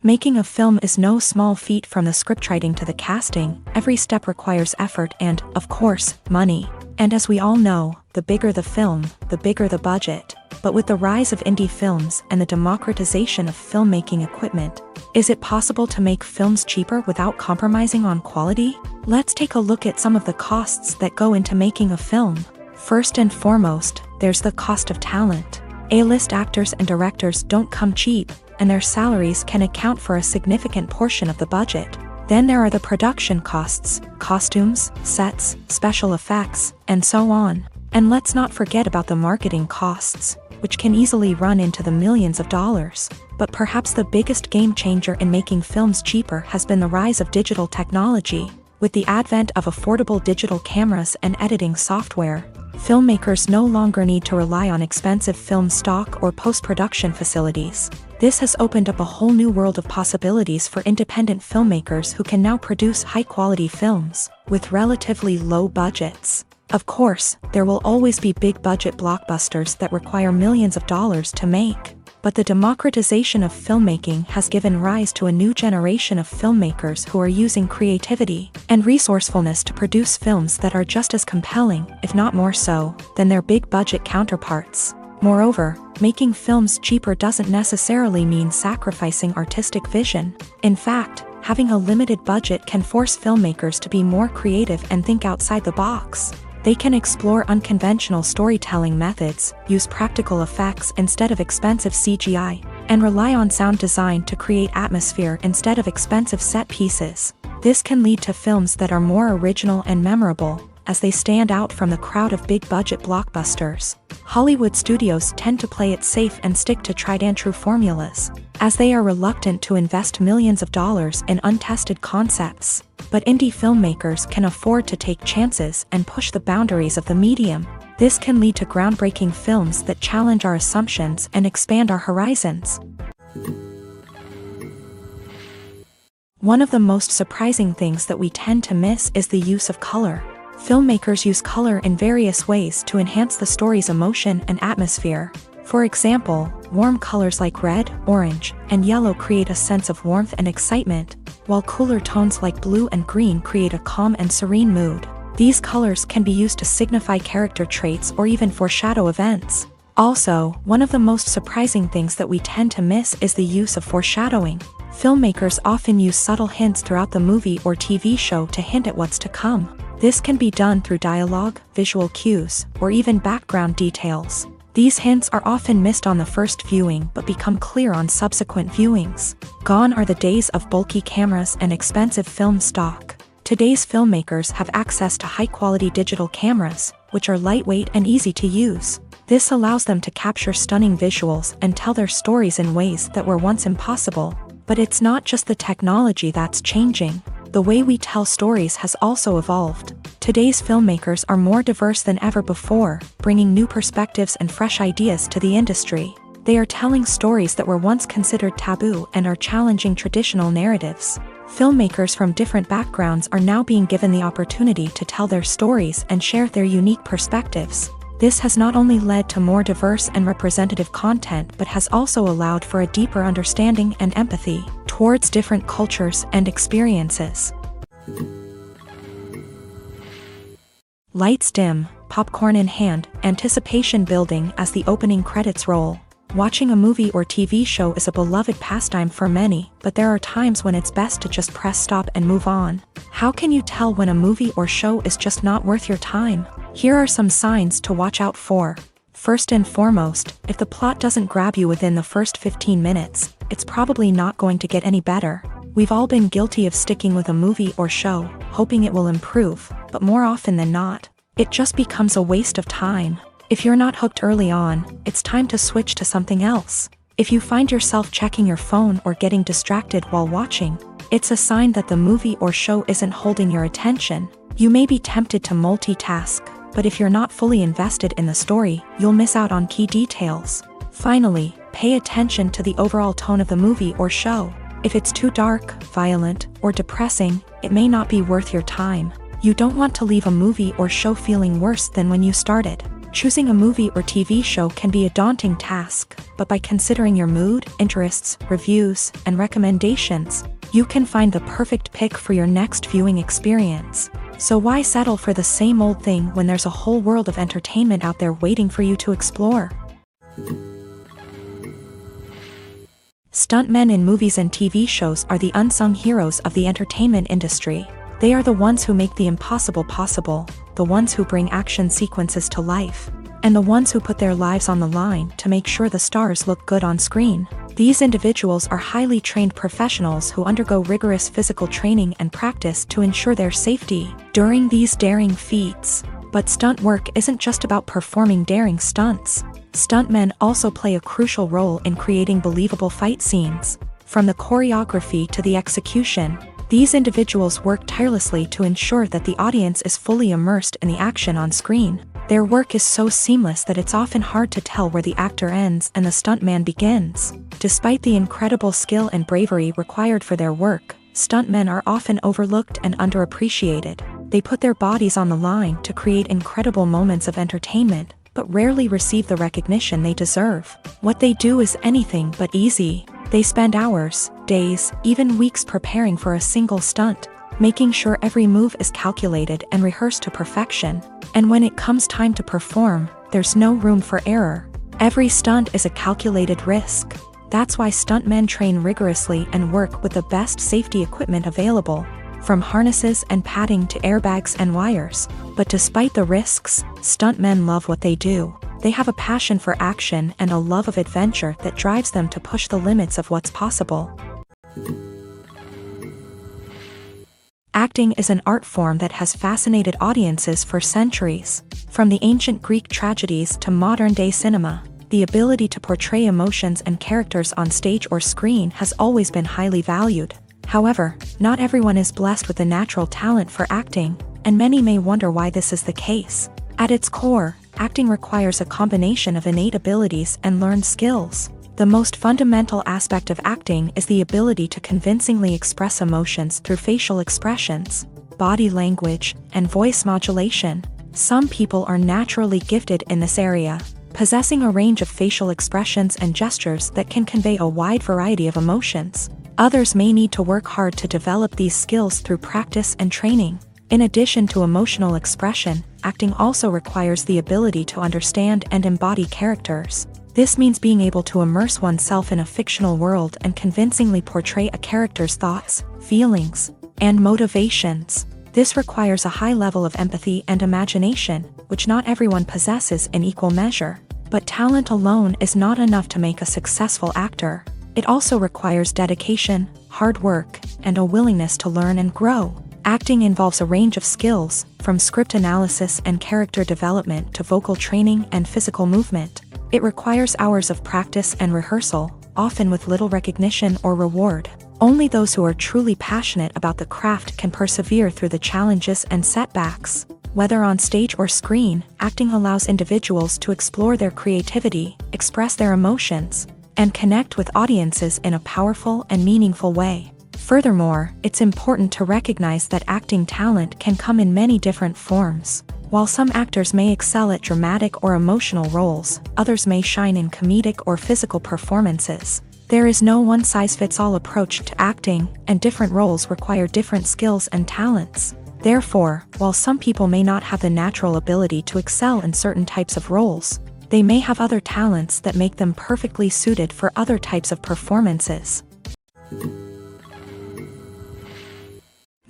Making a film is no small feat. From the scriptwriting to the casting, every step requires effort and, of course, money. And as we all know, the bigger the film, the bigger the budget. But with the rise of indie films and the democratization of filmmaking equipment, is it possible to make films cheaper without compromising on quality? Let's take a look at some of the costs that go into making a film. First and foremost, there's the cost of talent. A-list actors and directors don't come cheap, and their salaries can account for a significant portion of the budget. Then there are the production costs, costumes, sets, special effects, and so on. And let's not forget about the marketing costs, which can easily run into the millions of dollars. But perhaps the biggest game changer in making films cheaper has been the rise of digital technology. With the advent of affordable digital cameras and editing software, filmmakers no longer need to rely on expensive film stock or post-production facilities. This has opened up a whole new world of possibilities for independent filmmakers who can now produce high-quality films with relatively low budgets. Of course, there will always be big-budget blockbusters that require millions of dollars to make. But the democratization of filmmaking has given rise to a new generation of filmmakers who are using creativity and resourcefulness to produce films that are just as compelling, if not more so, than their big-budget counterparts. Moreover, making films cheaper doesn't necessarily mean sacrificing artistic vision. In fact, having a limited budget can force filmmakers to be more creative and think outside the box. They can explore unconventional storytelling methods, use practical effects instead of expensive CGI, and rely on sound design to create atmosphere instead of expensive set pieces. This can lead to films that are more original and memorable, as they stand out from the crowd of big-budget blockbusters. Hollywood studios tend to play it safe and stick to tried-and-true formulas, as they are reluctant to invest millions of dollars in untested concepts. But indie filmmakers can afford to take chances and push the boundaries of the medium. This can lead to groundbreaking films that challenge our assumptions and expand our horizons. One of the most surprising things that we tend to miss is the use of color. Filmmakers use color in various ways to enhance the story's emotion and atmosphere. For example, warm colors like red, orange, and yellow create a sense of warmth and excitement, while cooler tones like blue and green create a calm and serene mood. These colors can be used to signify character traits or even foreshadow events. Also, one of the most surprising things that we tend to miss is the use of foreshadowing. Filmmakers often use subtle hints throughout the movie or TV show to hint at what's to come. This can be done through dialogue, visual cues, or even background details. These hints are often missed on the first viewing but become clear on subsequent viewings. Gone are the days of bulky cameras and expensive film stock. Today's filmmakers have access to high-quality digital cameras, which are lightweight and easy to use. This allows them to capture stunning visuals and tell their stories in ways that were once impossible. But it's not just the technology that's changing. The way we tell stories has also evolved. Today's filmmakers are more diverse than ever before, bringing new perspectives and fresh ideas to the industry. They are telling stories that were once considered taboo and are challenging traditional narratives. Filmmakers from different backgrounds are now being given the opportunity to tell their stories and share their unique perspectives. This has not only led to more diverse and representative content but has also allowed for a deeper understanding and empathy towards different cultures and experiences. Lights dim, popcorn in hand, anticipation building as the opening credits roll. Watching a movie or TV show is a beloved pastime for many, but there are times when it's best to just press stop and move on. How can you tell when a movie or show is just not worth your time? Here are some signs to watch out for. First and foremost, if the plot doesn't grab you within the first 15 minutes, it's probably not going to get any better. We've all been guilty of sticking with a movie or show, hoping it will improve, but more often than not, it just becomes a waste of time. If you're not hooked early on, it's time to switch to something else. If you find yourself checking your phone or getting distracted while watching, it's a sign that the movie or show isn't holding your attention. You may be tempted to multitask, but if you're not fully invested in the story, you'll miss out on key details. Finally, pay attention to the overall tone of the movie or show. If it's too dark, violent, or depressing, it may not be worth your time. You don't want to leave a movie or show feeling worse than when you started. Choosing a movie or TV show can be a daunting task, but by considering your mood, interests, reviews, and recommendations, you can find the perfect pick for your next viewing experience. So why settle for the same old thing when there's a whole world of entertainment out there waiting for you to explore? Stuntmen in movies and TV shows are the unsung heroes of the entertainment industry. They are the ones who make the impossible possible, the ones who bring action sequences to life, and the ones who put their lives on the line to make sure the stars look good on screen. These individuals are highly trained professionals who undergo rigorous physical training and practice to ensure their safety during these daring feats. But stunt work isn't just about performing daring stunts. Stuntmen also play a crucial role in creating believable fight scenes. From the choreography to the execution, these individuals work tirelessly to ensure that the audience is fully immersed in the action on screen. Their work is so seamless that it's often hard to tell where the actor ends and the stuntman begins. Despite the incredible skill and bravery required for their work, stuntmen are often overlooked and underappreciated. They put their bodies on the line to create incredible moments of entertainment, but rarely receive the recognition they deserve. What they do is anything but easy. They spend hours, days, even weeks preparing for a single stunt, making sure every move is calculated and rehearsed to perfection. And when it comes time to perform, there's no room for error. Every stunt is a calculated risk. That's why stuntmen train rigorously and work with the best safety equipment available, from harnesses and padding to airbags and wires. But despite the risks, stuntmen love what they do. They have a passion for action and a love of adventure that drives them to push the limits of what's possible. Acting is an art form that has fascinated audiences for centuries. From the ancient Greek tragedies to modern-day cinema, the ability to portray emotions and characters on stage or screen has always been highly valued. However, not everyone is blessed with the natural talent for acting, and many may wonder why this is the case. At its core, acting requires a combination of innate abilities and learned skills. The most fundamental aspect of acting is the ability to convincingly express emotions through facial expressions, body language, and voice modulation. Some people are naturally gifted in this area, possessing a range of facial expressions and gestures that can convey a wide variety of emotions. Others may need to work hard to develop these skills through practice and training. In addition to emotional expression, acting also requires the ability to understand and embody characters. This means being able to immerse oneself in a fictional world and convincingly portray a character's thoughts, feelings, and motivations. This requires a high level of empathy and imagination, which not everyone possesses in equal measure. But talent alone is not enough to make a successful actor. It also requires dedication, hard work, and a willingness to learn and grow. Acting involves a range of skills, from script analysis and character development to vocal training and physical movement. It requires hours of practice and rehearsal, often with little recognition or reward. Only those who are truly passionate about the craft can persevere through the challenges and setbacks. Whether on stage or screen, acting allows individuals to explore their creativity, express their emotions, and connect with audiences in a powerful and meaningful way. Furthermore, it's important to recognize that acting talent can come in many different forms. While some actors may excel at dramatic or emotional roles, others may shine in comedic or physical performances. There is no one-size-fits-all approach to acting, and different roles require different skills and talents. Therefore, while some people may not have the natural ability to excel in certain types of roles, they may have other talents that make them perfectly suited for other types of performances.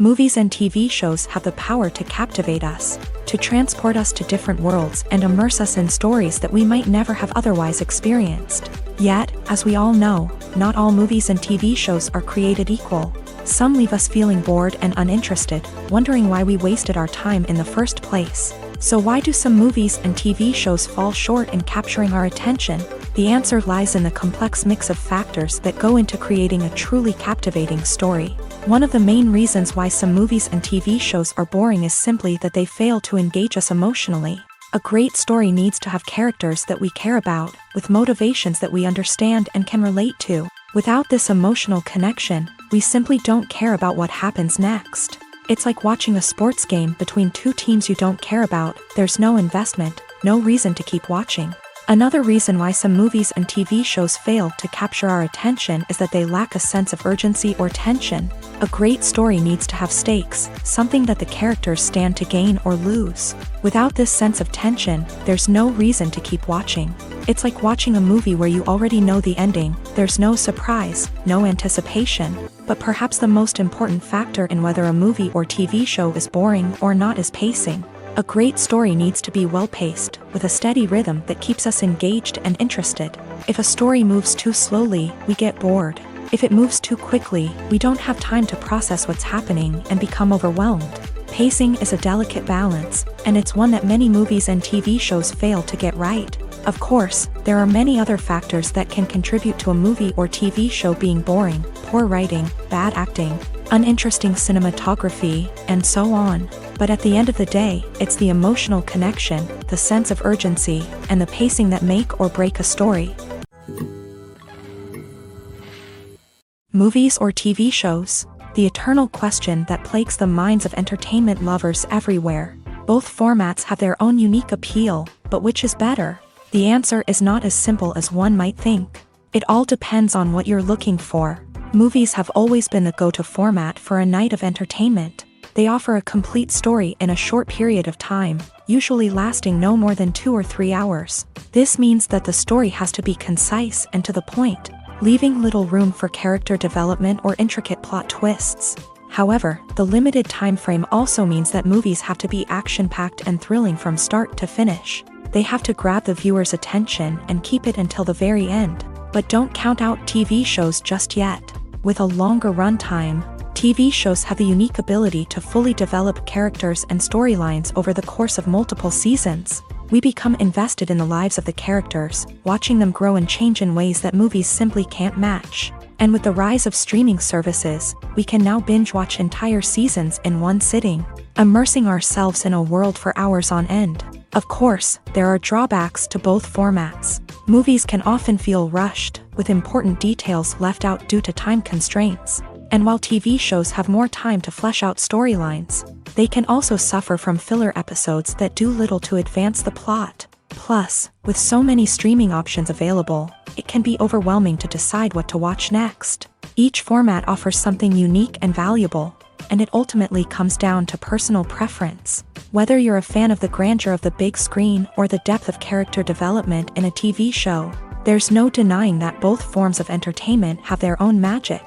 Movies and TV shows have the power to captivate us, to transport us to different worlds and immerse us in stories that we might never have otherwise experienced. Yet, as we all know, not all movies and TV shows are created equal. Some leave us feeling bored and uninterested, wondering why we wasted our time in the first place. So why do some movies and TV shows fall short in capturing our attention? The answer lies in the complex mix of factors that go into creating a truly captivating story. One of the main reasons why some movies and TV shows are boring is simply that they fail to engage us emotionally. A great story needs to have characters that we care about, with motivations that we understand and can relate to. Without this emotional connection, we simply don't care about what happens next. It's like watching a sports game between two teams you don't care about. There's no investment, no reason to keep watching. Another reason why some movies and TV shows fail to capture our attention is that they lack a sense of urgency or tension. A great story needs to have stakes, something that the characters stand to gain or lose. Without this sense of tension, there's no reason to keep watching. It's like watching a movie where you already know the ending. There's no surprise, no anticipation. But perhaps the most important factor in whether a movie or TV show is boring or not is pacing. A great story needs to be well-paced, with a steady rhythm that keeps us engaged and interested. If a story moves too slowly, we get bored. If it moves too quickly, we don't have time to process what's happening and become overwhelmed. Pacing is a delicate balance, and it's one that many movies and TV shows fail to get right. Of course, there are many other factors that can contribute to a movie or TV show being boring: poor writing, bad acting, uninteresting cinematography, and so on. But at the end of the day, it's the emotional connection, the sense of urgency, and the pacing that make or break a story. Movies or TV shows? The eternal question that plagues the minds of entertainment lovers everywhere. Both formats have their own unique appeal, but which is better? The answer is not as simple as one might think. It all depends on what you're looking for. Movies have always been the go-to format for a night of entertainment. They offer a complete story in a short period of time, usually lasting no more than 2 or 3 hours. This means that the story has to be concise and to the point, leaving little room for character development or intricate plot twists. However, the limited time frame also means that movies have to be action-packed and thrilling from start to finish. They have to grab the viewer's attention and keep it until the very end. But don't count out TV shows just yet. With a longer runtime, TV shows have the unique ability to fully develop characters and storylines over the course of multiple seasons. We become invested in the lives of the characters, watching them grow and change in ways that movies simply can't match. And with the rise of streaming services, we can now binge-watch entire seasons in one sitting, immersing ourselves in a world for hours on end. Of course, there are drawbacks to both formats. Movies can often feel rushed, with important details left out due to time constraints. And while TV shows have more time to flesh out storylines, they can also suffer from filler episodes that do little to advance the plot. Plus, with so many streaming options available, it can be overwhelming to decide what to watch next. Each format offers something unique and valuable, and it ultimately comes down to personal preference. Whether you're a fan of the grandeur of the big screen or the depth of character development in a TV show, there's no denying that both forms of entertainment have their own magic.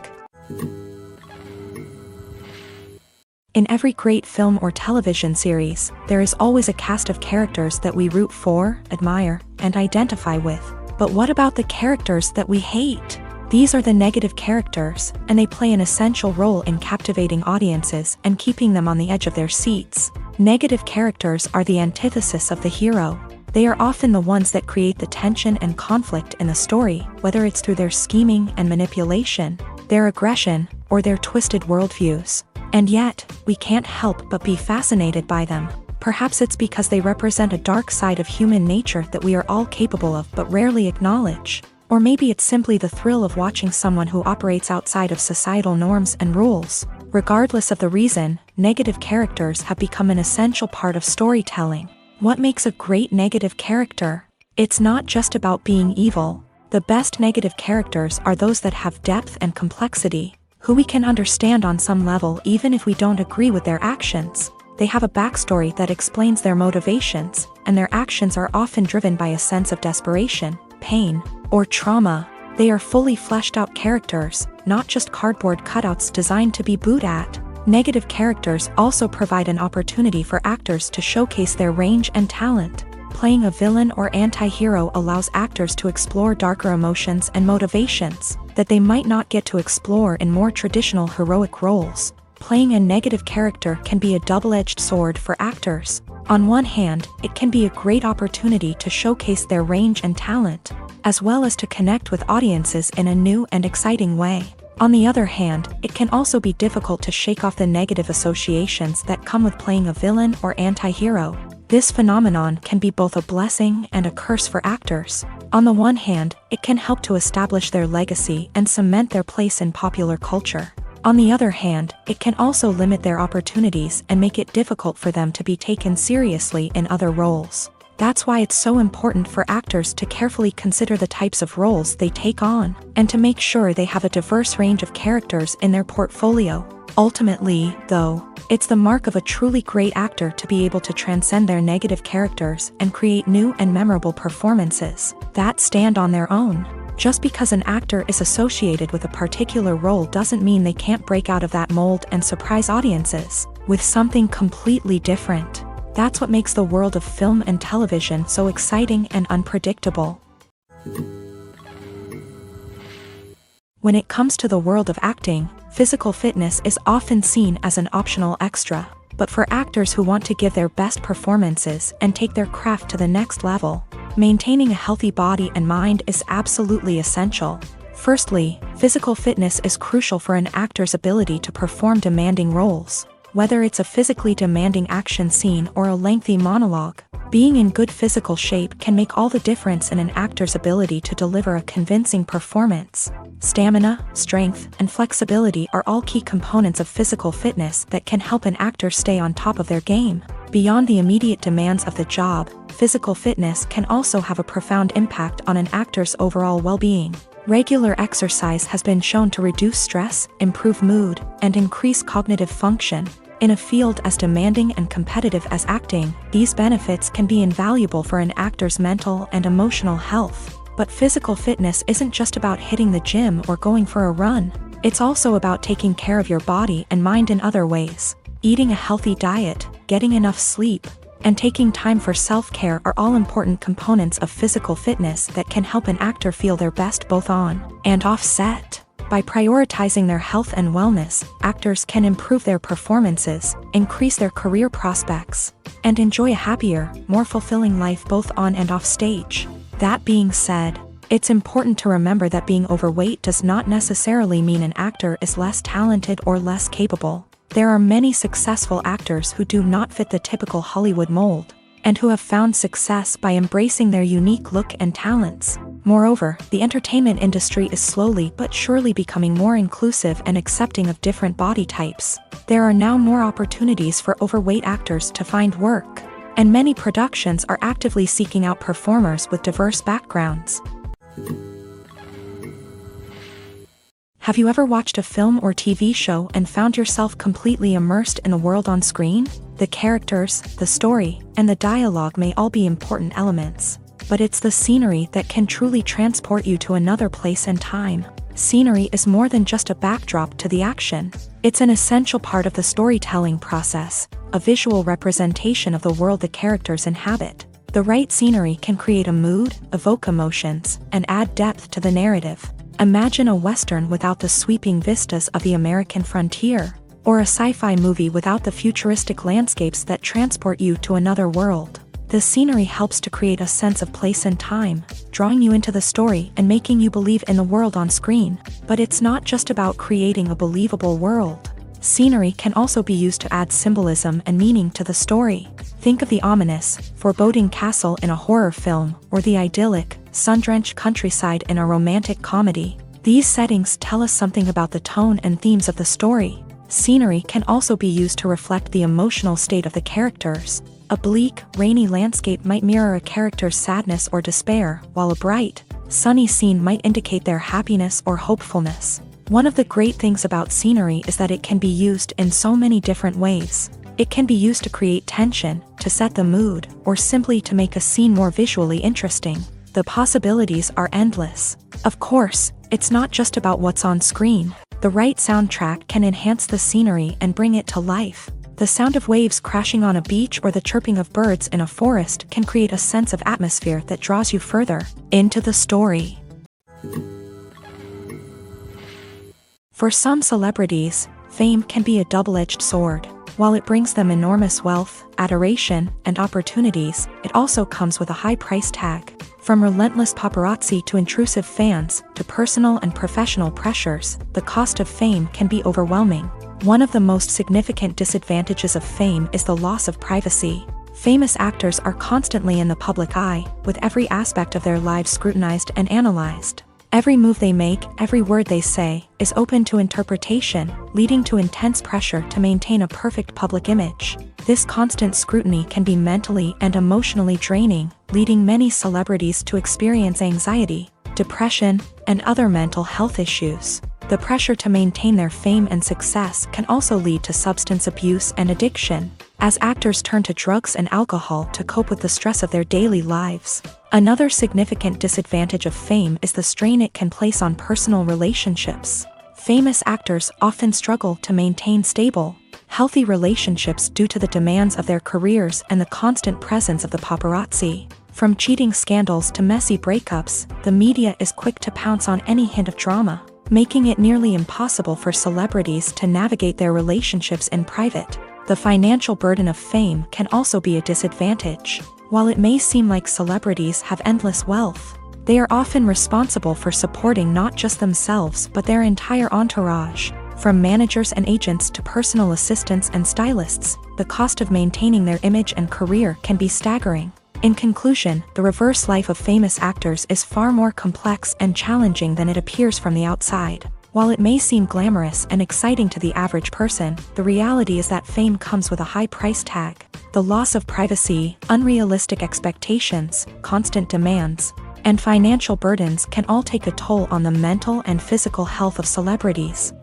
In every great film or television series, there is always a cast of characters that we root for, admire, and identify with. But what about the characters that we hate? These are the negative characters, and they play an essential role in captivating audiences and keeping them on the edge of their seats. Negative characters are the antithesis of the hero. They are often the ones that create the tension and conflict in the story, whether it's through their scheming and manipulation, their aggression, or their twisted worldviews. And yet, we can't help but be fascinated by them. Perhaps it's because they represent a dark side of human nature that we are all capable of but rarely acknowledge. Or maybe it's simply the thrill of watching someone who operates outside of societal norms and rules. Regardless of the reason, negative characters have become an essential part of storytelling. What makes a great negative character? It's not just about being evil. The best negative characters are those that have depth and complexity, who we can understand on some level even if we don't agree with their actions. They have a backstory that explains their motivations, and their actions are often driven by a sense of desperation, pain, or trauma. They are fully fleshed out characters, not just cardboard cutouts designed to be booed at. Negative characters also provide an opportunity for actors to showcase their range and talent. Playing a villain or anti-hero allows actors to explore darker emotions and motivations that they might not get to explore in more traditional heroic roles. Playing a negative character can be a double-edged sword for actors. On one hand, it can be a great opportunity to showcase their range and talent, as well as to connect with audiences in a new and exciting way. On the other hand, it can also be difficult to shake off the negative associations that come with playing a villain or anti-hero. This phenomenon can be both a blessing and a curse for actors. On the one hand, it can help to establish their legacy and cement their place in popular culture. On the other hand, it can also limit their opportunities and make it difficult for them to be taken seriously in other roles. That's why it's so important for actors to carefully consider the types of roles they take on, and to make sure they have a diverse range of characters in their portfolio. Ultimately, though, it's the mark of a truly great actor to be able to transcend their negative characters and create new and memorable performances that stand on their own. Just because an actor is associated with a particular role doesn't mean they can't break out of that mold and surprise audiences with something completely different. That's what makes the world of film and television so exciting and unpredictable. When it comes to the world of acting, physical fitness is often seen as an optional extra. But for actors who want to give their best performances and take their craft to the next level, maintaining a healthy body and mind is absolutely essential. Firstly, physical fitness is crucial for an actor's ability to perform demanding roles. Whether it's a physically demanding action scene or a lengthy monologue, being in good physical shape can make all the difference in an actor's ability to deliver a convincing performance. Stamina, strength, and flexibility are all key components of physical fitness that can help an actor stay on top of their game. Beyond the immediate demands of the job, physical fitness can also have a profound impact on an actor's overall well-being. Regular exercise has been shown to reduce stress, improve mood, and increase cognitive function. In a field as demanding and competitive as acting, these benefits can be invaluable for an actor's mental and emotional health. But physical fitness isn't just about hitting the gym or going for a run. It's also about taking care of your body and mind in other ways. Eating a healthy diet, getting enough sleep, and taking time for self-care are all important components of physical fitness that can help an actor feel their best both on and off set. By prioritizing their health and wellness, actors can improve their performances, increase their career prospects, and enjoy a happier, more fulfilling life both on and off stage. That being said, it's important to remember that being overweight does not necessarily mean an actor is less talented or less capable. There are many successful actors who do not fit the typical Hollywood mold, and who have found success by embracing their unique look and talents. Moreover, the entertainment industry is slowly but surely becoming more inclusive and accepting of different body types. There are now more opportunities for overweight actors to find work, and many productions are actively seeking out performers with diverse backgrounds. Have you ever watched a film or TV show and found yourself completely immersed in the world on screen? The characters, the story, and the dialogue may all be important elements, but it's the scenery that can truly transport you to another place and time. Scenery is more than just a backdrop to the action. It's an essential part of the storytelling process, a visual representation of the world the characters inhabit. The right scenery can create a mood, evoke emotions, and add depth to the narrative. Imagine a Western without the sweeping vistas of the American frontier, or a sci-fi movie without the futuristic landscapes that transport you to another world. The scenery helps to create a sense of place and time, drawing you into the story and making you believe in the world on screen. But it's not just about creating a believable world. Scenery can also be used to add symbolism and meaning to the story. Think of the ominous, foreboding castle in a horror film, or the idyllic, sun-drenched countryside in a romantic comedy. These settings tell us something about the tone and themes of the story. Scenery can also be used to reflect the emotional state of the characters. A bleak, rainy landscape might mirror a character's sadness or despair, while a bright, sunny scene might indicate their happiness or hopefulness. One of the great things about scenery is that it can be used in so many different ways. It can be used to create tension, to set the mood, or simply to make a scene more visually interesting. The possibilities are endless. Of course, it's not just about what's on screen. The right soundtrack can enhance the scenery and bring it to life. The sound of waves crashing on a beach or the chirping of birds in a forest can create a sense of atmosphere that draws you further into the story. For some celebrities, fame can be a double-edged sword. While it brings them enormous wealth, adoration, and opportunities, it also comes with a high price tag. From relentless paparazzi to intrusive fans, to personal and professional pressures, the cost of fame can be overwhelming. One of the most significant disadvantages of fame is the loss of privacy. Famous actors are constantly in the public eye, with every aspect of their lives scrutinized and analyzed. Every move they make, every word they say, is open to interpretation, leading to intense pressure to maintain a perfect public image. This constant scrutiny can be mentally and emotionally draining, leading many celebrities to experience anxiety, depression, and other mental health issues. The pressure to maintain their fame and success can also lead to substance abuse and addiction, as actors turn to drugs and alcohol to cope with the stress of their daily lives. Another significant disadvantage of fame is the strain it can place on personal relationships. Famous actors often struggle to maintain stable, healthy relationships due to the demands of their careers and the constant presence of the paparazzi. From cheating scandals to messy breakups, the media is quick to pounce on any hint of drama, making it nearly impossible for celebrities to navigate their relationships in private. The financial burden of fame can also be a disadvantage. While it may seem like celebrities have endless wealth, they are often responsible for supporting not just themselves but their entire entourage. From managers and agents to personal assistants and stylists, the cost of maintaining their image and career can be staggering. In conclusion, the reverse life of famous actors is far more complex and challenging than it appears from the outside. While it may seem glamorous and exciting to the average person, the reality is that fame comes with a high price tag. The loss of privacy, unrealistic expectations, constant demands, and financial burdens can all take a toll on the mental and physical health of celebrities.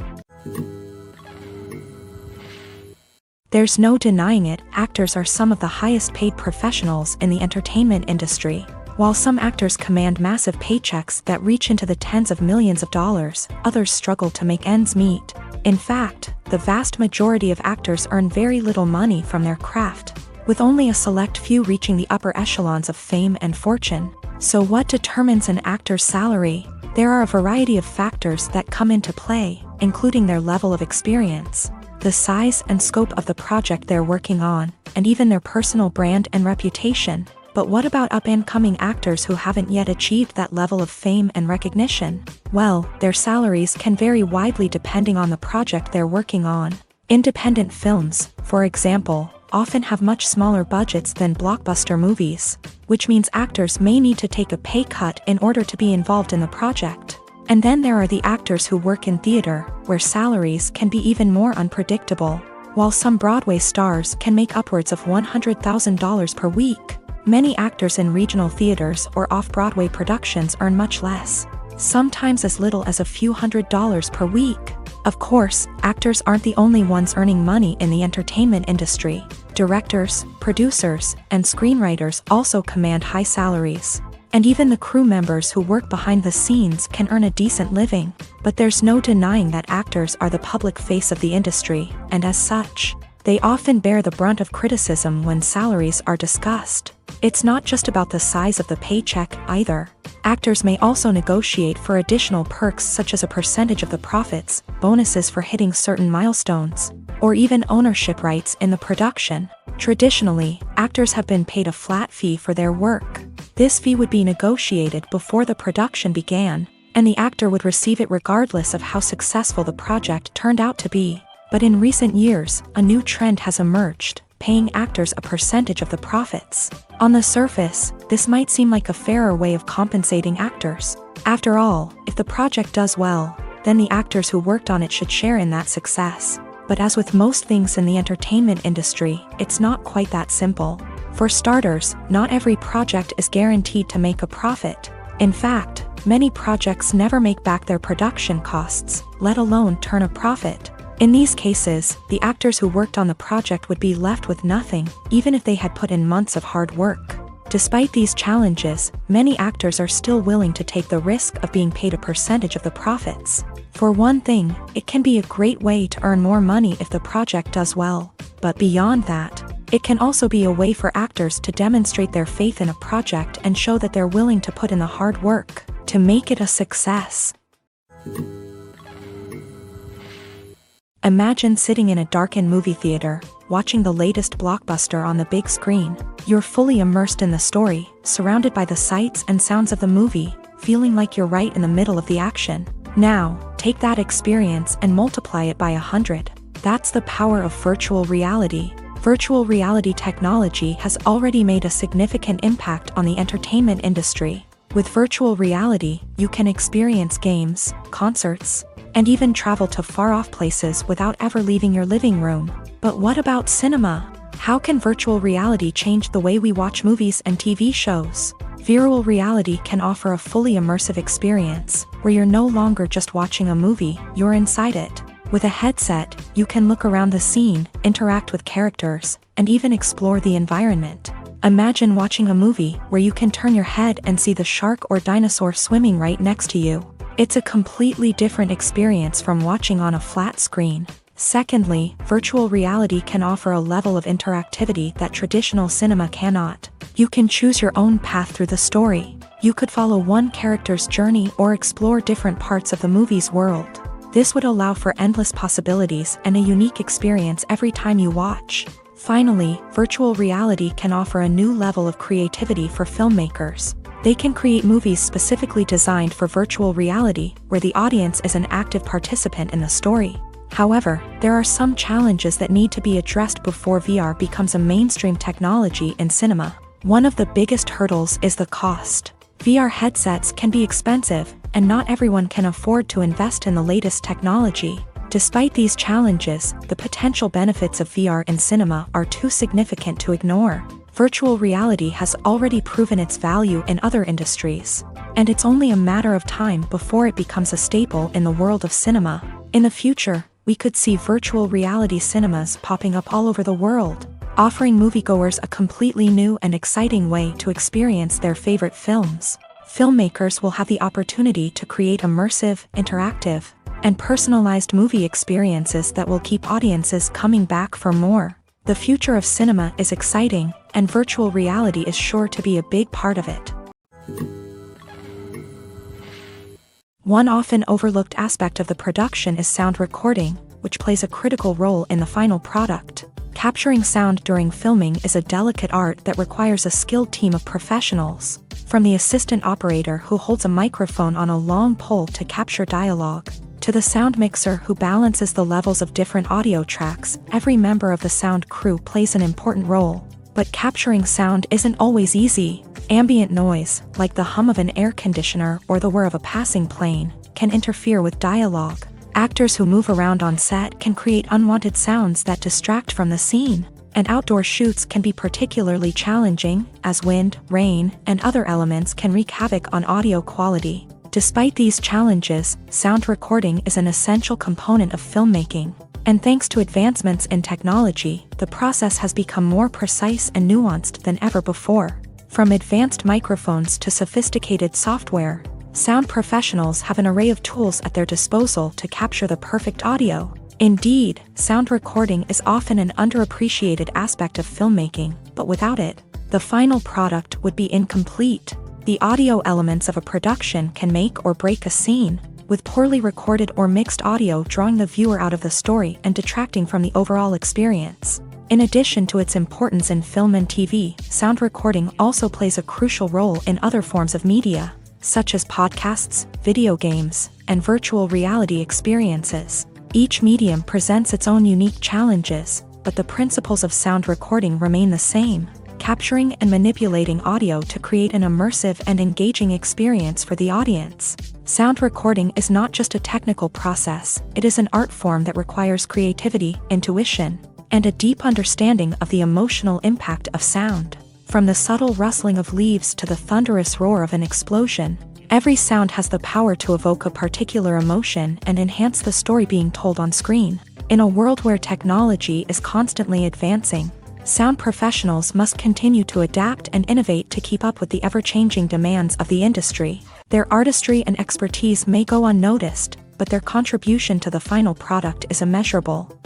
There's no denying it, actors are some of the highest paid professionals in the entertainment industry. While some actors command massive paychecks that reach into the tens of millions of dollars, others struggle to make ends meet. In fact, the vast majority of actors earn very little money from their craft, with only a select few reaching the upper echelons of fame and fortune. So what determines an actor's salary? There are a variety of factors that come into play, including their level of experience, the size and scope of the project they're working on, and even their personal brand and reputation. But what about up-and-coming actors who haven't yet achieved that level of fame and recognition? Well, their salaries can vary widely depending on the project they're working on. Independent films, for example, often have much smaller budgets than blockbuster movies, which means actors may need to take a pay cut in order to be involved in the project. And then there are the actors who work in theater, where salaries can be even more unpredictable. While some Broadway stars can make upwards of $100,000 per week, many actors in regional theaters or off-Broadway productions earn much less, sometimes as little as a few $100s per week. Of course, actors aren't the only ones earning money in the entertainment industry. Directors, producers, and screenwriters also command high salaries. And even the crew members who work behind the scenes can earn a decent living. But there's no denying that actors are the public face of the industry, and as such, they often bear the brunt of criticism when salaries are discussed. It's not just about the size of the paycheck, either. Actors may also negotiate for additional perks such as a percentage of the profits, bonuses for hitting certain milestones, or even ownership rights in the production. Traditionally, actors have been paid a flat fee for their work. This fee would be negotiated before the production began, and the actor would receive it regardless of how successful the project turned out to be. But in recent years, a new trend has emerged, paying actors a percentage of the profits. On the surface, this might seem like a fairer way of compensating actors. After all, if the project does well, then the actors who worked on it should share in that success. But as with most things in the entertainment industry, it's not quite that simple. For starters, not every project is guaranteed to make a profit. In fact, many projects never make back their production costs, let alone turn a profit. In these cases, the actors who worked on the project would be left with nothing, even if they had put in months of hard work. Despite these challenges, many actors are still willing to take the risk of being paid a percentage of the profits. For one thing, it can be a great way to earn more money if the project does well. But beyond that, it can also be a way for actors to demonstrate their faith in a project and show that they're willing to put in the hard work to make it a success. Imagine sitting in a darkened movie theater, watching the latest blockbuster on the big screen. You're fully immersed in the story, surrounded by the sights and sounds of the movie, feeling like you're right in the middle of the action. Now, take that experience and multiply it by 100. That's the power of virtual reality. Virtual reality technology has already made a significant impact on the entertainment industry. With virtual reality, you can experience games, concerts, and even travel to far-off places without ever leaving your living room. But what about cinema? How can virtual reality change the way we watch movies and TV shows? Virtual reality can offer a fully immersive experience, where you're no longer just watching a movie, you're inside it. With a headset, you can look around the scene, interact with characters, and even explore the environment. Imagine watching a movie where you can turn your head and see the shark or dinosaur swimming right next to you. It's a completely different experience from watching on a flat screen. Secondly, virtual reality can offer a level of interactivity that traditional cinema cannot. You can choose your own path through the story. You could follow one character's journey or explore different parts of the movie's world. This would allow for endless possibilities and a unique experience every time you watch. Finally, virtual reality can offer a new level of creativity for filmmakers. They can create movies specifically designed for virtual reality, where the audience is an active participant in the story. However, there are some challenges that need to be addressed before VR becomes a mainstream technology in cinema. One of the biggest hurdles is the cost. VR headsets can be expensive, and not everyone can afford to invest in the latest technology. Despite these challenges, the potential benefits of VR in cinema are too significant to ignore. Virtual reality has already proven its value in other industries, and it's only a matter of time before it becomes a staple in the world of cinema. In the future, we could see virtual reality cinemas popping up all over the world, offering moviegoers a completely new and exciting way to experience their favorite films. Filmmakers will have the opportunity to create immersive, interactive, and personalized movie experiences that will keep audiences coming back for more. The future of cinema is exciting, and virtual reality is sure to be a big part of it. One often overlooked aspect of the production is sound recording, which plays a critical role in the final product. Capturing sound during filming is a delicate art that requires a skilled team of professionals. From the assistant operator who holds a microphone on a long pole to capture dialogue, to the sound mixer who balances the levels of different audio tracks, every member of the sound crew plays an important role. But capturing sound isn't always easy. Ambient noise, like the hum of an air conditioner or the whir of a passing plane, can interfere with dialogue. Actors who move around on set can create unwanted sounds that distract from the scene. And outdoor shoots can be particularly challenging, as wind, rain, and other elements can wreak havoc on audio quality. Despite these challenges, sound recording is an essential component of filmmaking. And thanks to advancements in technology, the process has become more precise and nuanced than ever before. From advanced microphones to sophisticated software, sound professionals have an array of tools at their disposal to capture the perfect audio. Indeed, sound recording is often an underappreciated aspect of filmmaking, but without it, the final product would be incomplete. The audio elements of a production can make or break a scene, with poorly recorded or mixed audio drawing the viewer out of the story and detracting from the overall experience. In addition to its importance in film and TV, sound recording also plays a crucial role in other forms of media, such as podcasts, video games, and virtual reality experiences. Each medium presents its own unique challenges, but the principles of sound recording remain the same: capturing and manipulating audio to create an immersive and engaging experience for the audience. Sound recording is not just a technical process, it is an art form that requires creativity, intuition, and a deep understanding of the emotional impact of sound. From the subtle rustling of leaves to the thunderous roar of an explosion, every sound has the power to evoke a particular emotion and enhance the story being told on screen. In a world where technology is constantly advancing, sound professionals must continue to adapt and innovate to keep up with the ever-changing demands of the industry. Their artistry and expertise may go unnoticed, but their contribution to the final product is immeasurable.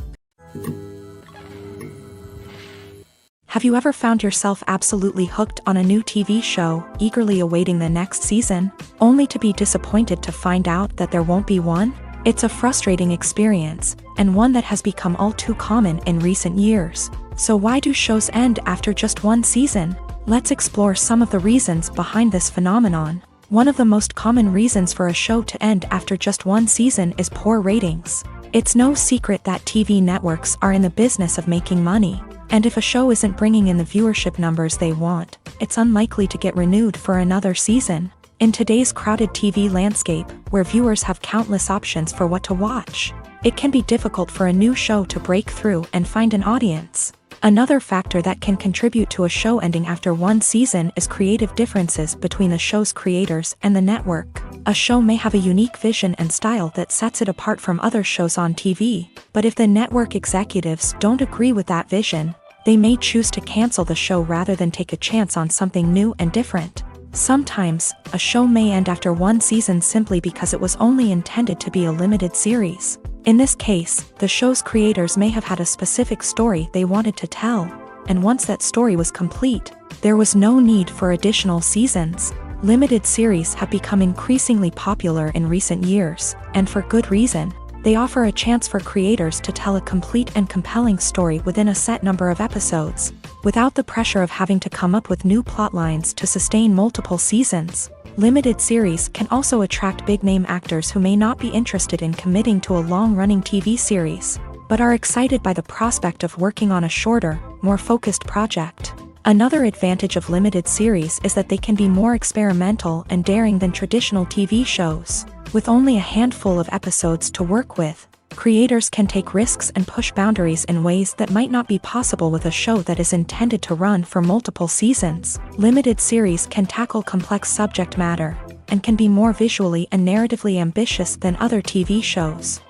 Have you ever found yourself absolutely hooked on a new TV show, eagerly awaiting the next season, only to be disappointed to find out that there won't be one? It's a frustrating experience, and one that has become all too common in recent years. So why do shows end after just one season? Let's explore some of the reasons behind this phenomenon. One of the most common reasons for a show to end after just one season is poor ratings. It's no secret that TV networks are in the business of making money. And if a show isn't bringing in the viewership numbers they want, it's unlikely to get renewed for another season. In today's crowded TV landscape, where viewers have countless options for what to watch, it can be difficult for a new show to break through and find an audience. Another factor that can contribute to a show ending after one season is creative differences between the show's creators and the network. A show may have a unique vision and style that sets it apart from other shows on TV, but if the network executives don't agree with that vision, they may choose to cancel the show rather than take a chance on something new and different. Sometimes, a show may end after one season simply because it was only intended to be a limited series. In this case, the show's creators may have had a specific story they wanted to tell, and once that story was complete, there was no need for additional seasons. Limited series have become increasingly popular in recent years, and for good reason. They offer a chance for creators to tell a complete and compelling story within a set number of episodes, without the pressure of having to come up with new plotlines to sustain multiple seasons. Limited series can also attract big-name actors who may not be interested in committing to a long-running TV series, but are excited by the prospect of working on a shorter, more focused project. Another advantage of limited series is that they can be more experimental and daring than traditional TV shows. With only a handful of episodes to work with, creators can take risks and push boundaries in ways that might not be possible with a show that is intended to run for multiple seasons. Limited series can tackle complex subject matter, and can be more visually and narratively ambitious than other TV shows.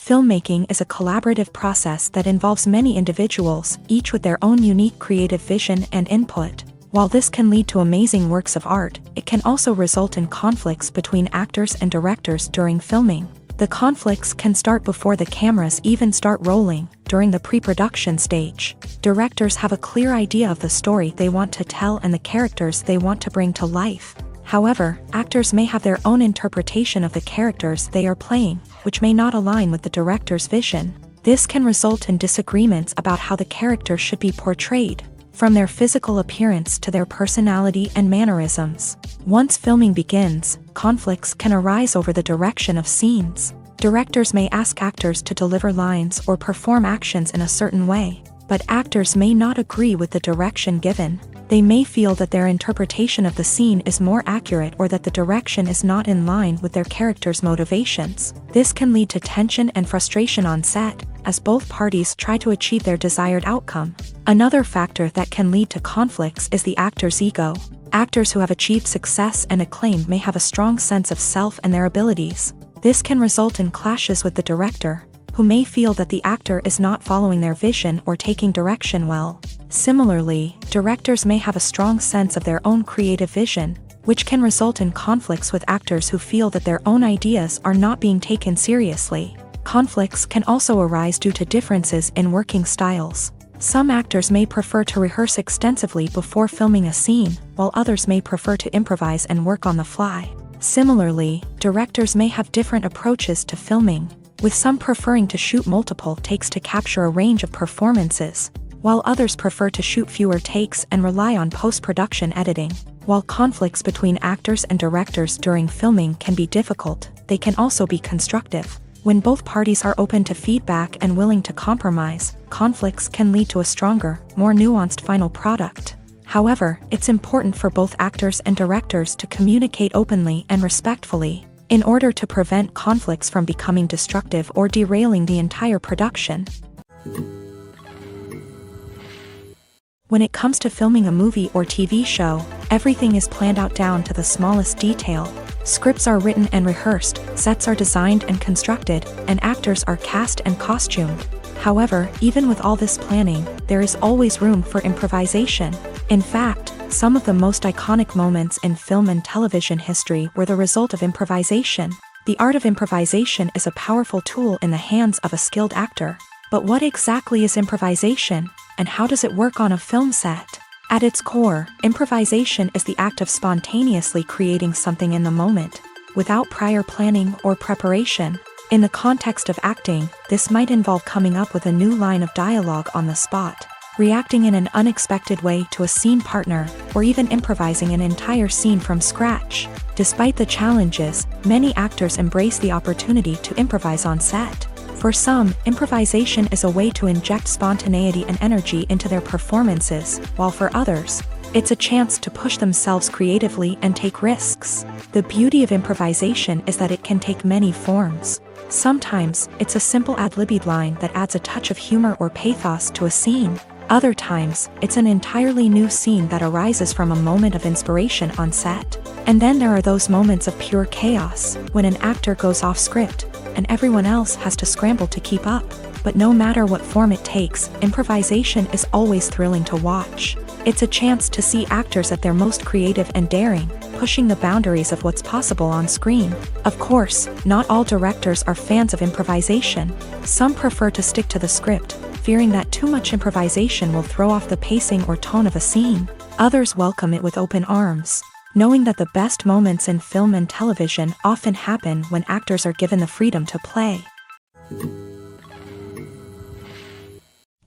Filmmaking is a collaborative process that involves many individuals, each with their own unique creative vision and input. While this can lead to amazing works of art, it can also result in conflicts between actors and directors during filming. The conflicts can start before the cameras even start rolling, during the pre-production stage. Directors have a clear idea of the story they want to tell and the characters they want to bring to life. However, actors may have their own interpretation of the characters they are playing, which may not align with the director's vision. This can result in disagreements about how the characters should be portrayed, from their physical appearance to their personality and mannerisms. Once filming begins, conflicts can arise over the direction of scenes. Directors may ask actors to deliver lines or perform actions in a certain way, but actors may not agree with the direction given. They may feel that their interpretation of the scene is more accurate or that the direction is not in line with their character's motivations. This can lead to tension and frustration on set, as both parties try to achieve their desired outcome. Another factor that can lead to conflicts is the actor's ego. Actors who have achieved success and acclaim may have a strong sense of self and their abilities. This can result in clashes with the director, who may feel that the actor is not following their vision or taking direction well. Similarly, directors may have a strong sense of their own creative vision, which can result in conflicts with actors who feel that their own ideas are not being taken seriously. Conflicts can also arise due to differences in working styles. Some actors may prefer to rehearse extensively before filming a scene, while others may prefer to improvise and work on the fly. Similarly, directors may have different approaches to filming, with some preferring to shoot multiple takes to capture a range of performances, while others prefer to shoot fewer takes and rely on post-production editing. While conflicts between actors and directors during filming can be difficult, they can also be constructive. When both parties are open to feedback and willing to compromise, conflicts can lead to a stronger, more nuanced final product. However, it's important for both actors and directors to communicate openly and respectfully, in order to prevent conflicts from becoming destructive or derailing the entire production. When it comes to filming a movie or TV show, everything is planned out down to the smallest detail. Scripts are written and rehearsed, sets are designed and constructed, and actors are cast and costumed. However, even with all this planning, there is always room for improvisation. In fact, some of the most iconic moments in film and television history were the result of improvisation. The art of improvisation is a powerful tool in the hands of a skilled actor. But what exactly is improvisation, and how does it work on a film set? At its core, improvisation is the act of spontaneously creating something in the moment, without prior planning or preparation. In the context of acting, this might involve coming up with a new line of dialogue on the spot, reacting in an unexpected way to a scene partner, or even improvising an entire scene from scratch. Despite the challenges, many actors embrace the opportunity to improvise on set. For some, improvisation is a way to inject spontaneity and energy into their performances, while for others, it's a chance to push themselves creatively and take risks. The beauty of improvisation is that it can take many forms. Sometimes, it's a simple ad-libbed line that adds a touch of humor or pathos to a scene. Other times, it's an entirely new scene that arises from a moment of inspiration on set. And then there are those moments of pure chaos, when an actor goes off script, and everyone else has to scramble to keep up. But no matter what form it takes, improvisation is always thrilling to watch. It's a chance to see actors at their most creative and daring, pushing the boundaries of what's possible on screen. Of course, not all directors are fans of improvisation. Some prefer to stick to the script, fearing that too much improvisation will throw off the pacing or tone of a scene. Others welcome it with open arms, knowing that the best moments in film and television often happen when actors are given the freedom to play.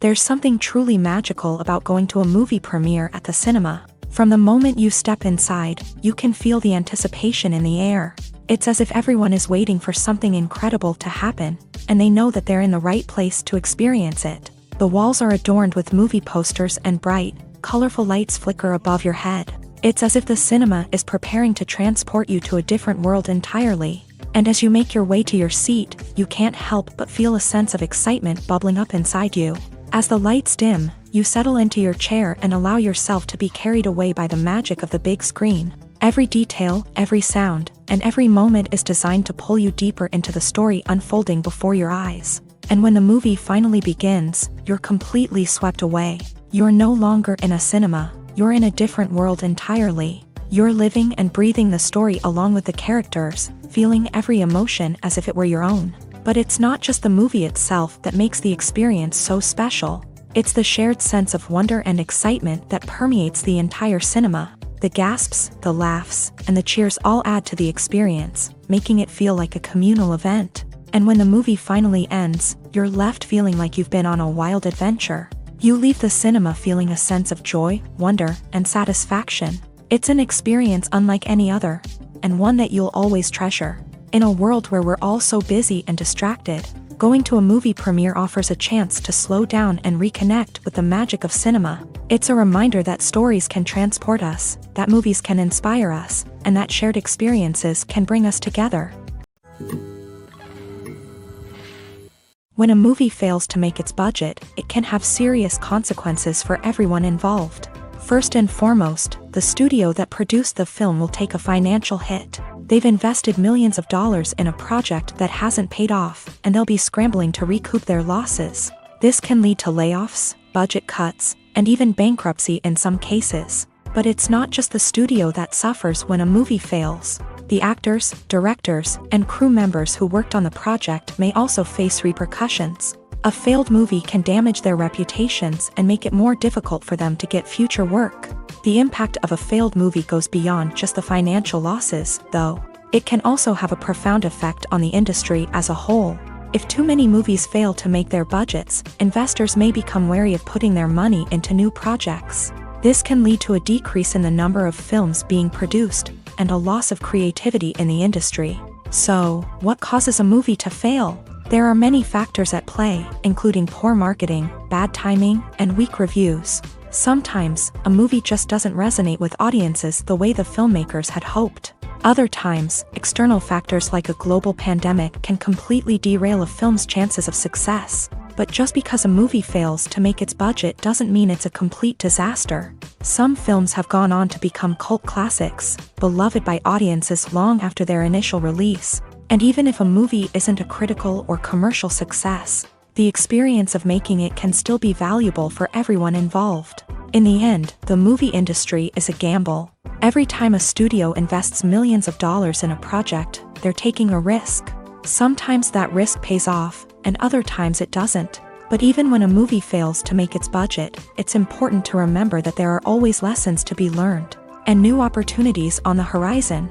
There's something truly magical about going to a movie premiere at the cinema. From the moment you step inside, you can feel the anticipation in the air. It's as if everyone is waiting for something incredible to happen, and they know that they're in the right place to experience it. The walls are adorned with movie posters and bright, colorful lights flicker above your head. It's as if the cinema is preparing to transport you to a different world entirely. And as you make your way to your seat, you can't help but feel a sense of excitement bubbling up inside you. As the lights dim, you settle into your chair and allow yourself to be carried away by the magic of the big screen. Every detail, every sound, and every moment is designed to pull you deeper into the story unfolding before your eyes. And when the movie finally begins, you're completely swept away. You're no longer in a cinema, you're in a different world entirely. You're living and breathing the story along with the characters, feeling every emotion as if it were your own. But it's not just the movie itself that makes the experience so special. It's the shared sense of wonder and excitement that permeates the entire cinema. The gasps, the laughs, and the cheers all add to the experience, making it feel like a communal event. And when the movie finally ends, you're left feeling like you've been on a wild adventure. You leave the cinema feeling a sense of joy, wonder, and satisfaction. It's an experience unlike any other, and one that you'll always treasure. In a world where we're all so busy and distracted, going to a movie premiere offers a chance to slow down and reconnect with the magic of cinema. It's a reminder that stories can transport us, that movies can inspire us, and that shared experiences can bring us together. When a movie fails to make its budget, it can have serious consequences for everyone involved. First and foremost, the studio that produced the film will take a financial hit. They've invested millions of dollars in a project that hasn't paid off, and they'll be scrambling to recoup their losses. This can lead to layoffs, budget cuts, and even bankruptcy in some cases. But it's not just the studio that suffers when a movie fails. The actors, directors, and crew members who worked on the project may also face repercussions. A failed movie can damage their reputations and make it more difficult for them to get future work. The impact of a failed movie goes beyond just the financial losses, though. It can also have a profound effect on the industry as a whole. If too many movies fail to make their budgets, investors may become wary of putting their money into new projects. This can lead to a decrease in the number of films being produced, and a loss of creativity in the industry. So, what causes a movie to fail? There are many factors at play, including poor marketing, bad timing, and weak reviews. Sometimes, a movie just doesn't resonate with audiences the way the filmmakers had hoped. Other times, external factors like a global pandemic can completely derail a film's chances of success. But just because a movie fails to make its budget doesn't mean it's a complete disaster. Some films have gone on to become cult classics, beloved by audiences long after their initial release. And even if a movie isn't a critical or commercial success, the experience of making it can still be valuable for everyone involved. In the end, the movie industry is a gamble. Every time a studio invests millions of dollars in a project, they're taking a risk. Sometimes that risk pays off, and other times it doesn't. But even when a movie fails to make its budget, it's important to remember that there are always lessons to be learned, and new opportunities on the horizon.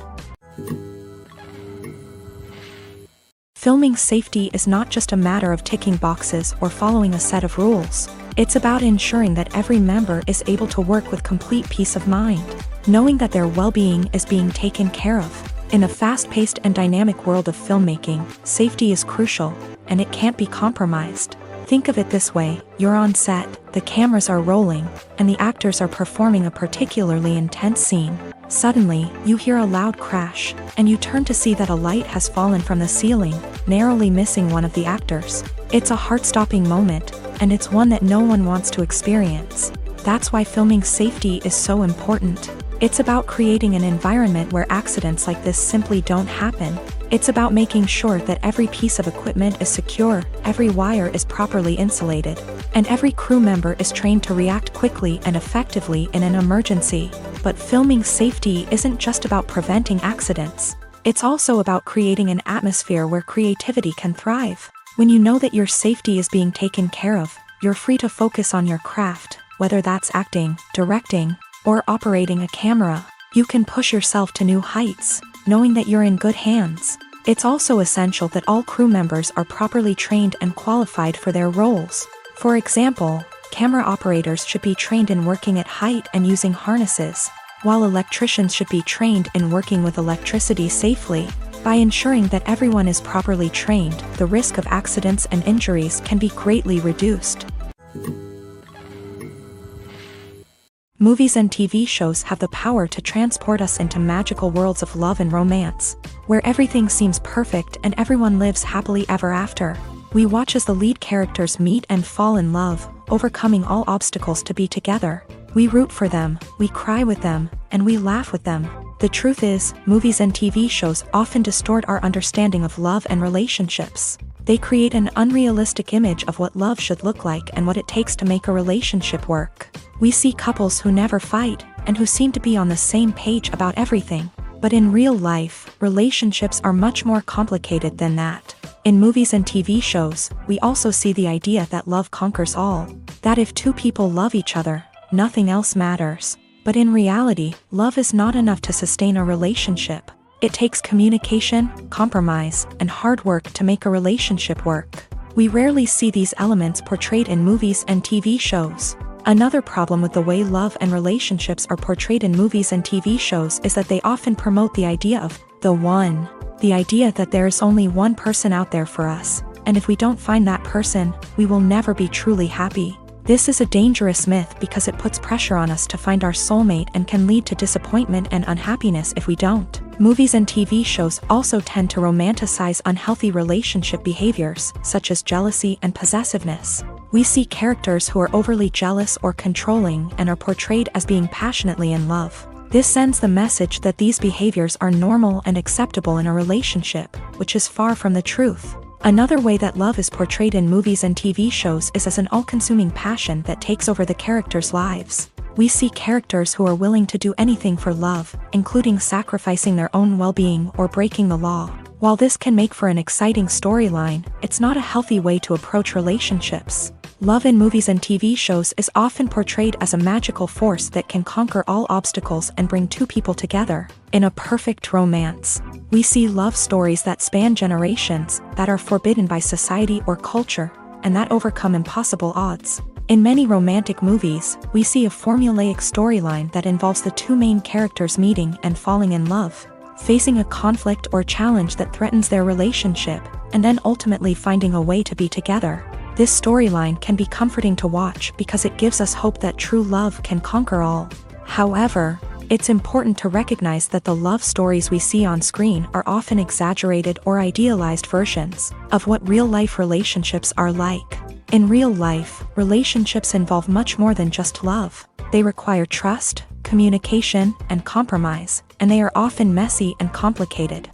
Filming safety is not just a matter of ticking boxes or following a set of rules. It's about ensuring that every member is able to work with complete peace of mind, knowing that their well-being is being taken care of. In a fast-paced and dynamic world of filmmaking, safety is crucial, and it can't be compromised. Think of it this way: you're on set, the cameras are rolling, and the actors are performing a particularly intense scene. Suddenly, you hear a loud crash, and you turn to see that a light has fallen from the ceiling, narrowly missing one of the actors. It's a heart-stopping moment, and it's one that no one wants to experience. That's why filming safety is so important. It's about creating an environment where accidents like this simply don't happen. It's about making sure that every piece of equipment is secure, every wire is properly insulated, and every crew member is trained to react quickly and effectively in an emergency. But filming safety isn't just about preventing accidents. It's also about creating an atmosphere where creativity can thrive. When you know that your safety is being taken care of, you're free to focus on your craft, whether that's acting, directing, or operating a camera. You can push yourself to new heights, knowing that you're in good hands. It's also essential that all crew members are properly trained and qualified for their roles. For example, camera operators should be trained in working at height and using harnesses, while electricians should be trained in working with electricity safely. By ensuring that everyone is properly trained, the risk of accidents and injuries can be greatly reduced. Movies and TV shows have the power to transport us into magical worlds of love and romance, where everything seems perfect and everyone lives happily ever after. We watch as the lead characters meet and fall in love, overcoming all obstacles to be together. We root for them, we cry with them, and we laugh with them. The truth is, movies and TV shows often distort our understanding of love and relationships. They create an unrealistic image of what love should look like and what it takes to make a relationship work. We see couples who never fight, and who seem to be on the same page about everything. But in real life, relationships are much more complicated than that. In movies and TV shows, we also see the idea that love conquers all. That if two people love each other, nothing else matters. But in reality, love is not enough to sustain a relationship. It takes communication, compromise, and hard work to make a relationship work. We rarely see these elements portrayed in movies and TV shows. Another problem with the way love and relationships are portrayed in movies and TV shows is that they often promote the idea of the one. The idea that there is only one person out there for us, and if we don't find that person, we will never be truly happy. This is a dangerous myth because it puts pressure on us to find our soulmate and can lead to disappointment and unhappiness if we don't. Movies and TV shows also tend to romanticize unhealthy relationship behaviors, such as jealousy and possessiveness. We see characters who are overly jealous or controlling and are portrayed as being passionately in love. This sends the message that these behaviors are normal and acceptable in a relationship, which is far from the truth. Another way that love is portrayed in movies and TV shows is as an all-consuming passion that takes over the characters' lives. We see characters who are willing to do anything for love, including sacrificing their own well-being or breaking the law. While this can make for an exciting storyline, it's not a healthy way to approach relationships. Love in movies and TV shows is often portrayed as a magical force that can conquer all obstacles and bring two people together. In a perfect romance, we see love stories that span generations, that are forbidden by society or culture, and that overcome impossible odds. In many romantic movies, we see a formulaic storyline that involves the two main characters meeting and falling in love, facing a conflict or challenge that threatens their relationship, and then ultimately finding a way to be together. This storyline can be comforting to watch because it gives us hope that true love can conquer all. However, it's important to recognize that the love stories we see on screen are often exaggerated or idealized versions of what real-life relationships are like. In real life, relationships involve much more than just love. They require trust, communication, and compromise, and they are often messy and complicated.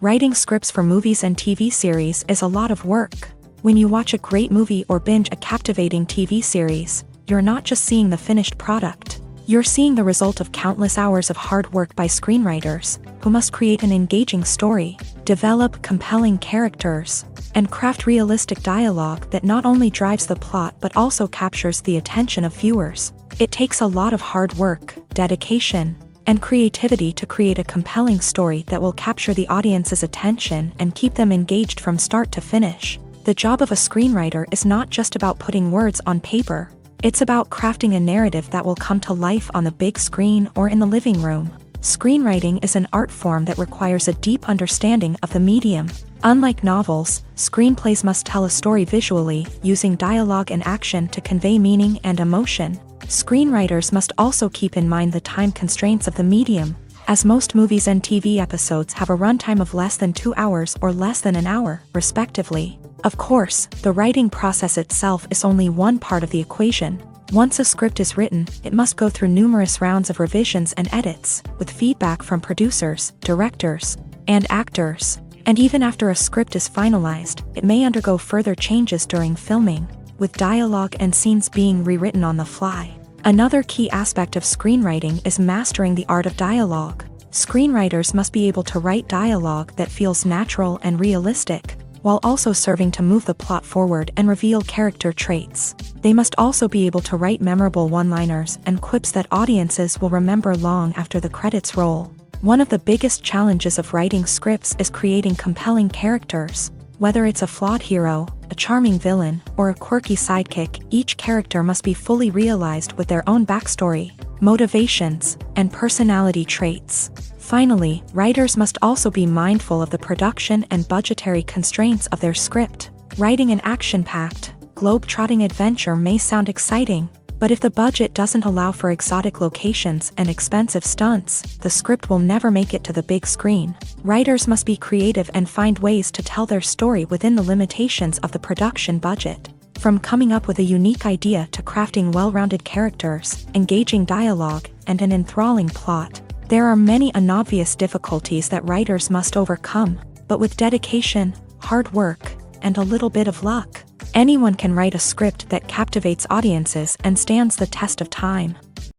Writing scripts for movies and TV series is a lot of work. When you watch a great movie or binge a captivating TV series, you're not just seeing the finished product. You're seeing the result of countless hours of hard work by screenwriters, who must create an engaging story, develop compelling characters, and craft realistic dialogue that not only drives the plot but also captures the attention of viewers. It takes a lot of hard work, dedication, and creativity to create a compelling story that will capture the audience's attention and keep them engaged from start to finish. The job of a screenwriter is not just about putting words on paper. It's about crafting a narrative that will come to life on the big screen or in the living room. Screenwriting is an art form that requires a deep understanding of the medium. Unlike novels, screenplays must tell a story visually, using dialogue and action to convey meaning and emotion. Screenwriters must also keep in mind the time constraints of the medium, as most movies and TV episodes have a runtime of less than 2 hours or less than an hour, respectively. Of course, the writing process itself is only one part of the equation. Once a script is written, it must go through numerous rounds of revisions and edits, with feedback from producers, directors, and actors. And even after a script is finalized, it may undergo further changes during filming, with dialogue and scenes being rewritten on the fly. Another key aspect of screenwriting is mastering the art of dialogue. Screenwriters must be able to write dialogue that feels natural and realistic, while also serving to move the plot forward and reveal character traits. They must also be able to write memorable one-liners and quips that audiences will remember long after the credits roll. One of the biggest challenges of writing scripts is creating compelling characters. Whether it's a flawed hero, a charming villain, or a quirky sidekick, each character must be fully realized with their own backstory, motivations, and personality traits. Finally, writers must also be mindful of the production and budgetary constraints of their script. Writing an action-packed, globe-trotting adventure may sound exciting, but if the budget doesn't allow for exotic locations and expensive stunts, the script will never make it to the big screen. Writers must be creative and find ways to tell their story within the limitations of the production budget. From coming up with a unique idea to crafting well-rounded characters, engaging dialogue, and an enthralling plot, there are many unobvious difficulties that writers must overcome, but with dedication, hard work, and a little bit of luck, anyone can write a script that captivates audiences and stands the test of time.